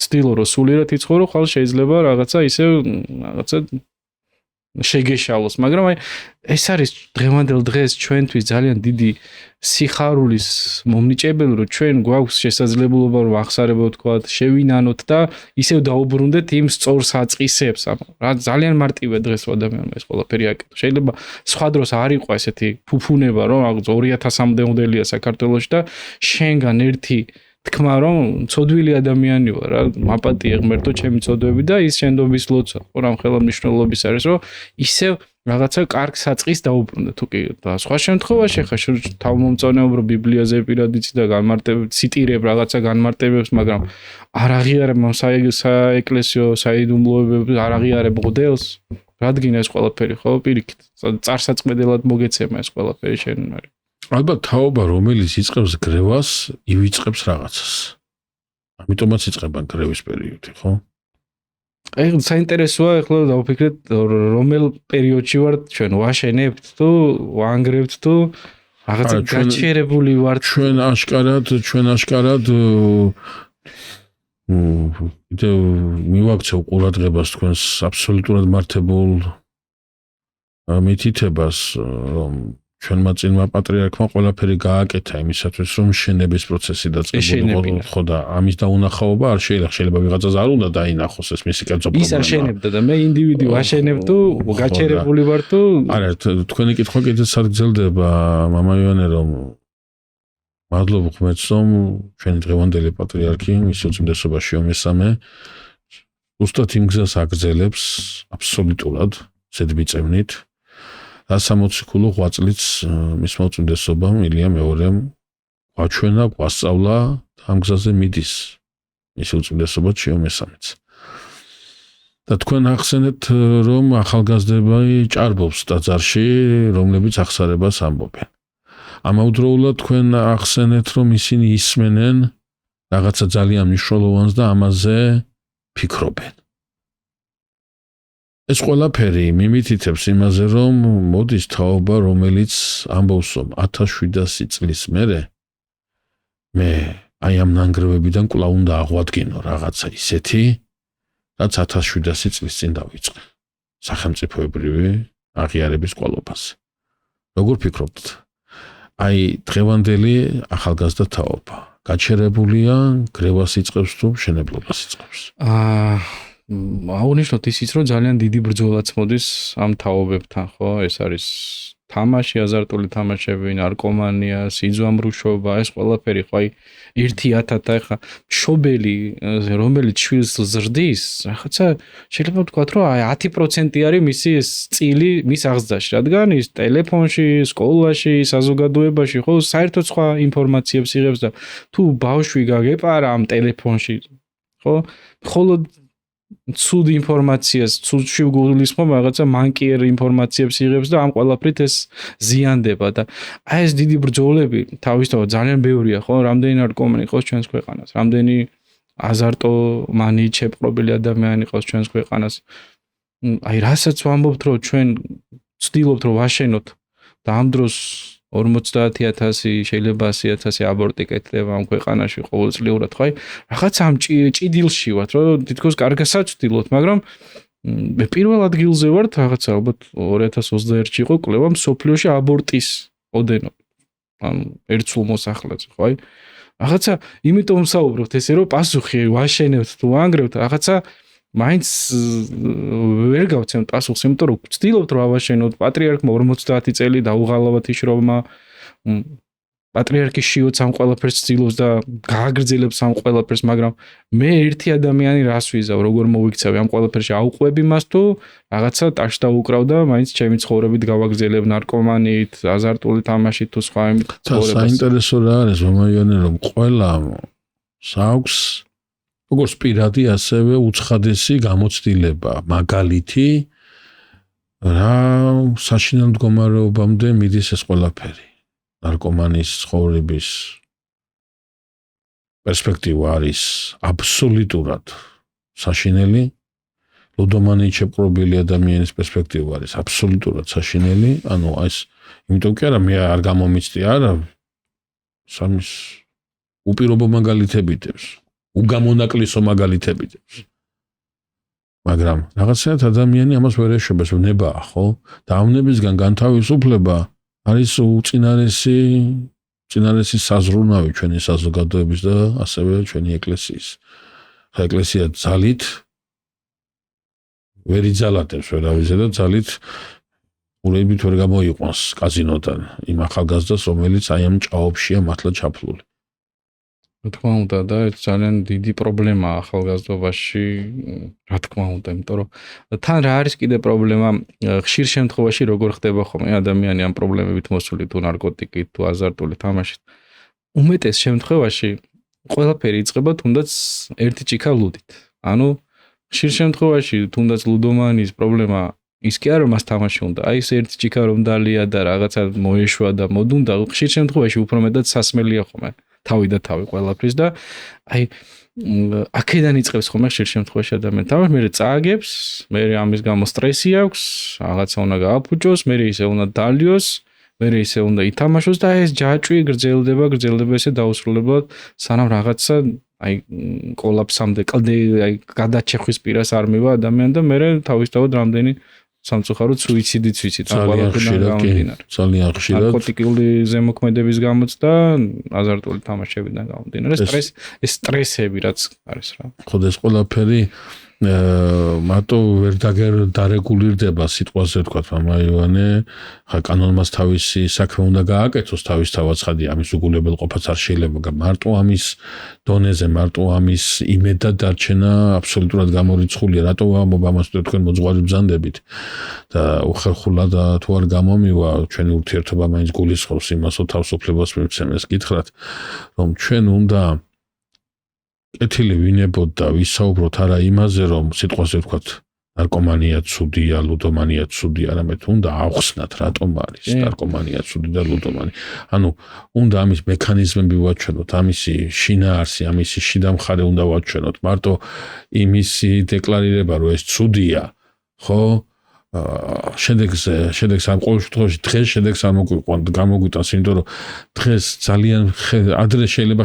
ცდილო რომ სულიერად იცხოვრო, ხალ შეიძლება რაღაცა ისევ რაღაცა შეგეშალოს, მაგრამ აი ეს არის დღევანდელ დღეს ჩვენთვის ძალიან დიდი სიხარულის მომნიჭებელი, რომ ჩვენ გვაქვს შესაძლებლობა რომ აღსარებო თქვა, შევინანოთ და ისევ დაუბრუნდეთ იმ სწორ საწყისებს. რა ძალიან მარტივია დღეს ადამიანმა ეს ყველაფერი აკეთოს. შეიძლება სხვა დროს არ იყო ესეთი ფუფუნება, რომ 2000-მდე მოდელია საქართველოში და შენგან ერთი თქმა რომ ცოდვილი ადამიანი ვარ რა, მაპატია ღმერთო ჩემი ცოდვები და ის შენდობის ლოცვა, ხო რამ ხელმისაწვდომობის არის, რომ ისევ რაღაცა კარგ საწყის დაუბრუნდე თუ კი და სხვა შემთხვევაში ხა თავმომწონეობრო ბიბლიაზე პირადიც და განმარტებ ციტირებ რაღაცა განმარტებებს, მაგრამ არ აღიარებ საეკლესიო საიდუმლოებებს, არ აღიარებ მოდელს, რადგან ეს ყველაფერი ხო პირიქით წარსაწმედელად მოგეცემა ეს ყველაფერი შენ არის. ალბათ თაობა რომელიც იწყებს გრევას, ივიწყებს რაღაცას. ამიტომაც იწყება გრევის პერიოდი, ხო? აი საინტერესოა ახლა დავფიქრეთ რომელ პერიოდში ვართ ჩვენ ვაშენებთ თუ ვანგრევთ თუ რაღაცა გაჩერებული ვართ ჩვენ აშკარად კიდევ მივაქცევ ყურადღებას თქვენს აბსოლუტურად მართებულ მითითებას რომ ჩვენმა წინმა პატრიარქმა ყველაფერი გააკეთა იმისათვის რომ შენების პროცესი დაწყებულიყო ხო და ამის დაუნახაობა არ შეიძლება ვიღაცას არ უნდა დაინახოს ეს მისი კერძო პრობლემა. ის არ შენებდა და მე ინდივიდი ვაშენებ თუ გაჩერებული ვარ თუ არა თქვენი კითხვა კიდეც არ გრძელდება მამა იონე რომ მადლობა ღმერთს რომ ჩვენი დღევანდელი პატრიარქი მის უწმიდესობა შეომესამე უბრალოდ იმ გზას აგრძელებს აბსოლუტურად ზედმიწევნით და 60 ქულო 8 წლიც მის მოწმიდესობამ ილია მეორემ გვაჩვენა, გვასწავლა და ამ გზაზე მიდის მის უწმიდესობა შეომესამეც. და თქვენ ახსენეთ რომ ახალგაზრდები ჭარბობს ტაძარში, რომლებიც აღსარებას ამბობენ. ამავდროულად თქვენ ახსენეთ რომ ისინი ისმენენ რაღაცა ძალიან მნიშვნელოვანს და ამაზე ფიქრობენ. ეს ყველაფერი მიმითითებს იმაზე, რომ მოდის თაობა, რომელიც ამბობს, რომ 1700 წლის მერე მე აი ამ ნანგრევებიდან კვლავ უნდა აღვადგინო რაღაცა ისეთი, რაც 1700 წლის წინ დავიწყე. სახელმწიფოებრივი აღიარების კვალობაზე. როგორ ფიქრობთ? აი დღევანდელი ახალგაზრდა თაობა გაჩერებულია, გრევას იწყებს თუ მშენებლობას იწყებს? აუნიშნოთ ისიც რომ ძალიან დიდი ბრძოლაც მოდის ამ თაობებთან, ხო? ეს არის თამაში, აზარტული თამაშები, ნარკომანია, სიძვამრუშობა, ეს ყველაფერი, ხო, აი 1000 ახლა მშობელი, რომელიც შვილს ზრდის, რაღაცა შეიძლება ვთქვათ, რომ აი 10% არის მისი ეს წილი მის აღზრდაში, რადგან ის ტელეფონში, სკოლაში, საზოგადოებაში, ხო, საერთოდ სხვა ინფორმაციებს იღებს და თუ ბავშვი გაგეპარა ამ ტელეფონში, ხო, მხოლოდ ცუდ ინფორმაციას, ცუდში გულისხმობ რაღაცა მანკიერ ინფორმაციებს იღებს და ამ ყველაფრით ეს ზიანდება და აი ეს დიდი ბრძოლები თავისთავად ძალიან ბევრია, ხო? რამდენი ნარკომანი ყავს ჩვენს ქვეყანას, რამდენი აზარტომანი ჩეპყრობილი ადამიანი ყავს ჩვენს ქვეყანას. აი რასაც ვამბობთ, რომ ჩვენ ვცდილობთ რომ ვაშენოთ და ამ დროს 50,000 შეიძლება 100,000 აბორტი კეთდება ამ ქვეყანაში ყოველწლიურად, ხო? აი რაღაც ამ ჭიდილში ვართ, რომ თითქოს კარგასაც ვცდილობთ, მაგრამ მე პირველ ადგილზე ვართ, რაღაცა ალბათ 2021-ში იყო კვლევა მსოფლიოში აბორტის ოდენობით. ამ ერთსულ მოსახლეზე, ხო? აი რაღაცა იმიტომ ვსაუბრობთ ესე, რომ პასუხი ვაშენებთ თუ ვანგრევთ, რაღაცა მაინც ვერ გავცემთ პასუხს, იმიტომ რომ ვცდილობთ რომ ავაშენოთ პატრიარქმა 50 წელი დაუღალავად იშრობმა პატრიარქის შიოც ამ ყველაფერს ცდილობს და გააგრძელებს ამ ყველაფერს, მაგრამ მე ერთი ადამიანი რას ვიზავ, როგორ მოვიქცევი ამ ყველაფერში აუყვები მას თუ რაღაცა ტაშ დაუკრავ და მაინც ჩემი ცხოვრებით გავაგრძელებ ნარკომანით, აზარტული თამაშით თუ სხვა იმით ცხოვრებას. საინტერესო რა არის, მამა იონე, რომ ყველა საუქს როგორც პირადი, ასევე უცხადესი გამოცდილება, მაგალითი რა საშინელ მდგომარეობამდე მიდის ეს ყველაფერი. ნარკომანის ცხოვრების პერსპექტივა არის აბსოლუტურად საშინელი. ლუდომანი ჩეპყრობილი ადამიანის პერსპექტივა არის აბსოლუტურად საშინელი. ანუ ეს იმიტომ კი არა მე არ გამომიცდი არა სამის უპირობო მაგალითებითებს. უგამონაკლისო მაგალითებითებს. მაგრამ რაღაცნაირად ადამიანი ამას ვერ ეშვებს, ვნებაა, ხო? და ამ ნებისგან განთავისუფლება არის უწინარესი საზრუნავი ჩვენი საზოგადოების და ასევე ჩვენი ეკლესიის. ეკლესია ძალით ვერ იძალათებს ვერავიზე და ძალით ურებით ვერ გამოიყვანს კაზინოდან იმ ახალგაზრდას, რომელიც აი ამ ჭაობშია მართლა ჩაფლული. რა თქმა უნდა და ეს ძალიან დიდი პრობლემაა ახალგაზრდობაში, რა თქმა უნდა, იმიტომ რომ თან რა არის კიდე პრობლემა, ხშირ შემთხვევაში როგორ ხდება ხოლმე ადამიანი ამ პრობლემებით მოსული თუ ნარკოტიკით, თუ აზარტული თამაშით. უმეტეს შემთხვევაში ყველაფერი იწყება თუნდაც ერთი ჭიქა ლუდით. ანუ ხშირ შემთხვევაში თუნდაც ლუდომანის პრობლემა ის კი არა რომ მას თამაში უნდა, აი ეს ერთი ჭიქა რომ დალია და რაღაცა მოეშვა და მოდუნდა, ხშირ შემთხვევაში უფრო მეტად სასმელია ხოლმე. თავი და თავი ყველაფრის და აი აქედან იწყებს ხოლმე ხშირ შემთხვევაში ადამიანი თავს, მერე წააგებს, მერე ამის გამო სტრესი აქვს, რაღაცა უნდა გააფუჭოს, მერე ისე უნდა დალიოს, მერე ისე უნდა ითამაშოს და ეს ჯაჭვი გრძელდება ესე დაუსრულებლად, სანამ რაღაცა აი კოლაფსამდე კლდე აი გადაჩეხვის პირას არ მივა ადამიანი და მერე თავისთავად რამდენი სამწუხაროდ სუიციდიც ვიცით ამ ყველაფერთან გამომდინარე. ძალიან ხშირად ნარკოტიკული ზემოქმედების გამოც და აზარტული თამაშებიდან გამომდინარე. სტრესები რაც არის რა. ხო ეს ყველაფერი მარტო ვერ დარეგულირდება სიტყვაზე ვთქვათ, მამა ივანე, ხა კანონმას თავისი საქმე უნდა გააკეთოს თავისთავად, ხადი ამის უგულებელყოფაც არ შეიძლება, მაგრამ მარტო ამის დონეზე, მარტო ამის იმედად დარჩენა აბსოლუტურად გამორიცხულია. რატო ამას თქვენ მოძღვარი ბრძანდებით და უხერხულად თუ არ გამომივა ჩვენი ურთიერთობა მაინც გულისხმობს იმას, რომ თავისუფლებას მივცემეს გითხრათ, რომ ჩვენ უნდა კეთილი ვინებოთ და ვისაუბროთ არა იმაზე, რომ სიტყვაზე ვთქვათ, ნარკომანია ცუდია, ლუდომანია ცუდია, არამედ უნდა ავხსნათ, რატომ არის ნარკომანია ცუდი და ლუდომანი. ანუ უნდა ამის მექანიზმები ვაჩვენოთ, ამისი შინაარსი, ამისი შიდა მხარე უნდა ვაჩვენოთ. მარტო იმისი დეკლარირება, რომ ეს ცუდია, ხო? შედეგს ამ ყოველ შემთხვევაში დღეს შედეგს არ გამოგვიტანს, იმიტომ რომ დღეს ძალიან ადრე შეიძლება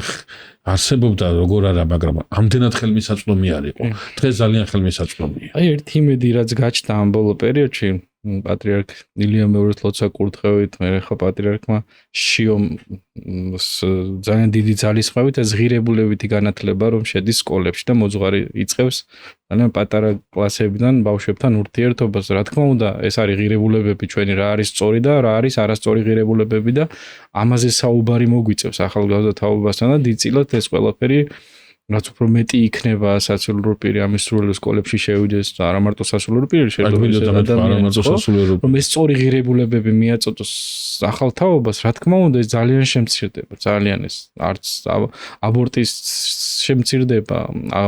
არსებობდა როგორ არა, მაგრამ ამდენად ხელმისაწვდომი არ იყო. დღეს ძალიან ხელმისაწვდომია. აი ერთი იმედი რაც გაჩნდა ამ ბოლო პერიოდში, პატრიარქ ილია მეორის ლოცვა კურთხევით, მე ხა პატრიარქმა შიომ ძალიან დიდი ძალისხმევით და ზღირებულებითი განათლება რომ შედის სკოლებში და მოძღვარი იწყებს ძალიან პატარა კლასებიდან ბავშვებთან ურთიერთობას. რა თქმა უნდა, ეს არის ღირებულებები ჩვენი, რა არის სწორი და რა არის არასწორი ღირებულებები და ამაზე საუბარი მოგვიწევს ახალგაზრდა თაობასთან და დიდწილად ეს ყველაფერი რაც უფრო მეტი იქნება სასულიერო პირი ამის სრულიად სკოლებში შევიდეს და არა მარტო სასულიერო პირი შეიძლება რომ ეს სწორი ღირებულებები მიაწოდოს ახალ თაობას, რა თქმა უნდა ეს ძალიან შემცირდება, ძალიან ეს არც აბორტის შემცირდება,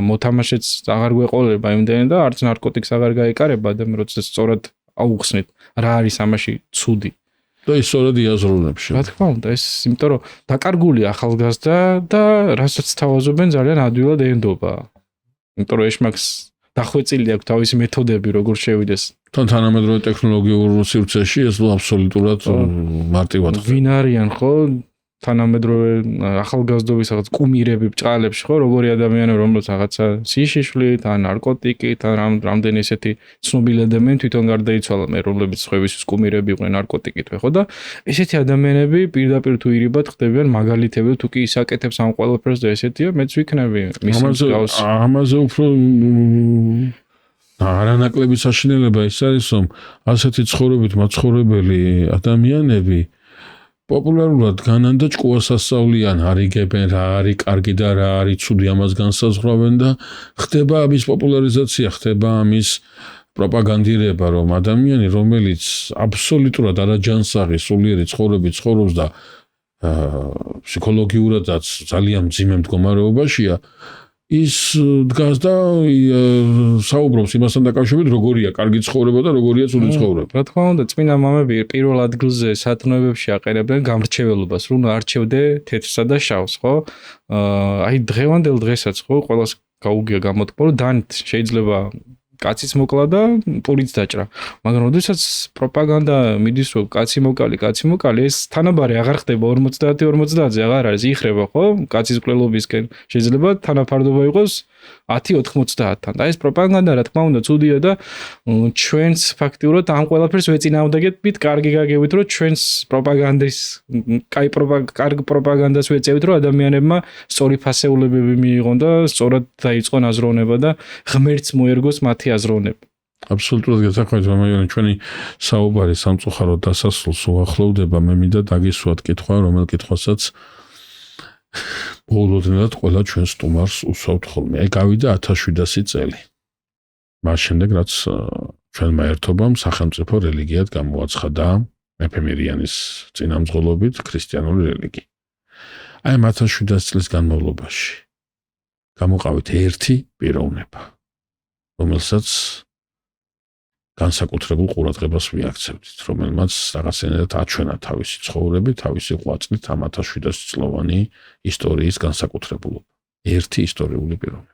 მოთამაშეც აღარ გვეყოლება იმდენი და არც ნარკოტიკს აღარ გაეკარება ადამიანი, როცა სწორად აუხსნით რა არის ამაში ცუდი. და ის სწორად იაზრუნებს. რა თქმა უნდა, ეს იმიტომ რომ დაკარგული ახალგაზრდა და რასაც თავაზობენ ძალიან ადვილად ენდობა. იმიტომ რომ ეშმაკს დახვეწილი აქვს თავისი მეთოდები როგორ შევიდეს. თანამედროვე ტექნოლოგიურ სივრცეში ეს აბსოლუტურად მარტივად. ვინ არიან ხო? თანამედროვე ახალგაზრდობის რაღაც კუმირები ბჭყალებში ხო? როგორი ადამიანები რომლებიც რაღაცა სიშიშვლით, ან ნარკოტიკით, ან რამდენი ესეთი ცნობილი ადამიანი თვითონ გარდაიცვალა, მე რომლებიც სხვებისთვის კუმირები იყვნენ ნარკოტიკით ხო და ესეთი ადამიანები პირდაპირ თუ ირიბად ხდებიან მაგალითები თუ კი ისაკეთებს ამ ყველაფერს და ესეთია, მეც ვიქნები მისი მსგავსი. ამაზე უფრო არანაკლები საშინელება ის არის, რომ ასეთი ცხოვრებით მაცხოვრებელი ადამიანები პოპულარულად განან და ჭკუას ასწავლიან, არიგებენ რა არის კარგი და რა არის ცუდი, ამას განსაზღვრავენ და ხდება ამის პოპულარიზაცია, ხდება ამის პროპაგანდირება, რომ ადამიანი, რომელიც აბსოლუტურად არაჯანსაღი სულიერი ცხოვრებით ცხოვრობს და ფსიქოლოგიურადაც ძალიან მძიმე მდგომარეობაშია, ის დგას და საუბრობს იმასთან დაკავშირებით, როგორია კარგი ცხოვრება და როგორია ცუდი ცხოვრება. რა თქმა უნდა, წმინდა მამები პირველ ადგილზე სათნოებებში აყენებდნენ გამრჩეველობას, რომ არჩევდე თეთრსა და შავს, ხო? აი დღევანდელ დღესაც ხო ყველას გაუგია გამოთქმა, რომ დანით შეიძლება კაციც მოკლა და პურიც დაჭრა. მაგრამ როდესაც პროპაგანდა მიდის რომ კაცი მოკალი, ეს თანაბარი აღარ ხდება 50-50-ზე აღარ არის, იხრება ხო? კაცის მკვლელობისკენ. შეიძლება თანაფარდობა იყოს 10-90-თან. და ეს პროპაგანდა რა თქმა უნდა ცუდია და ჩვენს ფაქტიურად ამ ყველაფერს ვეწინააღმდეგებით, კარგი გაგებით რომ ჩვენს პროპაგანდის, კარგი პროპაგანდას ვეწევით რომ ადამიანებმა სწორი ფასეულებები მიიღონ და სწორად დაიწყონ აზროვნება და ღმერთს მოერგოს მათი აზროვნება. აბსოლუტურად გასახვევით მამაიონი, ჩვენი საუბარი სამწუხაროდ დასასრულს უახლოვდება. მე მინდა დაგისვათ კითხვა, რომელ კითხვასაც ბოლოდნად ყველა ჩვენ სტუმარს უსვავთ ხოლმე. აი გავიდა 1700 წელი. მას შემდეგ რაც ჩვენმა ერთობამ სახელმწიფო რელიგიად გამოაცხადა მეფე მირიანის წინამძღოლობით ქრისტიანული რელიგია. აი 1700 წლის განმავლობაში გამოყავით ერთი პიროვნება, რომელსაც განსაკუთრებულ ყურადღებას მიაქცევდით, რომელმაც რაღაცნაირად აჩვენა თავისი ცხოვრები, თავისი ღვაწლით ამ 1700 წლოვანი ისტორიის განსაკუთრებულობა. ერთი ისტორიული პიროვნება.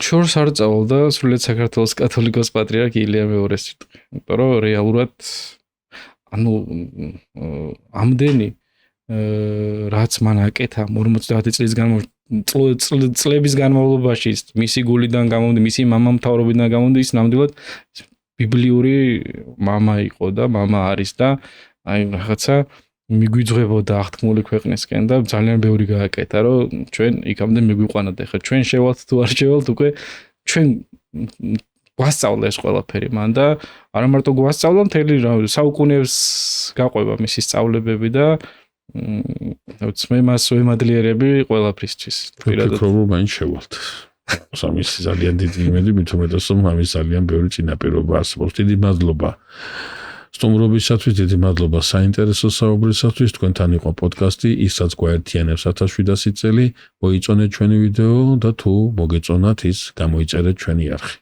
შორს არ წავალდა სრულიად საქართველოს კათოლიკოს პატრიარქ ილია მეორეს სიტყვი. იმიტომ რომ რეალურად ამდენი რაც მან აკეთა 50 წლების განმავლობაში მისი გულიდან გამომდი, მისი მამა მთავრობიდან გამომდი, ის ნამდვილად ბიბლიური მამა იყო და მამა არის და აი რაღაცა მიგვიძღვებოდა აღთქმული ქვეყნისკენ და ძალიან ბევრი გააკეთა, რომ ჩვენ იქამდე მიგვიყვანოთ. ახლა ჩვენ შევალთ თუ არ შევალთ, უკვე ჩვენ გვასწავლა ეს ყველაფერი მან და არა მარტო გვასწავლა, მთელი საუკუნეებს გაყვება მისი სწავლებები და მე მას ვემადლიერები ყველაფრისთვის. ვფიქრობ, რომ მაინც შევალთ. სამის ძალიან დიდი იმედი, მით უმეტეს რომ ამის ძალიან ბევრი წინაპირობა არსებობს. დიდი მადლობა სტუმრობისათვის, დიდი მადლობა საინტერესო საუბრისათვის. თქვენთან იყო პოდკასტი ისაც გვაერთიანებს 1700 წელი. მოიწონეთ ჩვენი ვიდეო და თუ მოგეწონათ ის გამოიწერეთ ჩვენი არხი.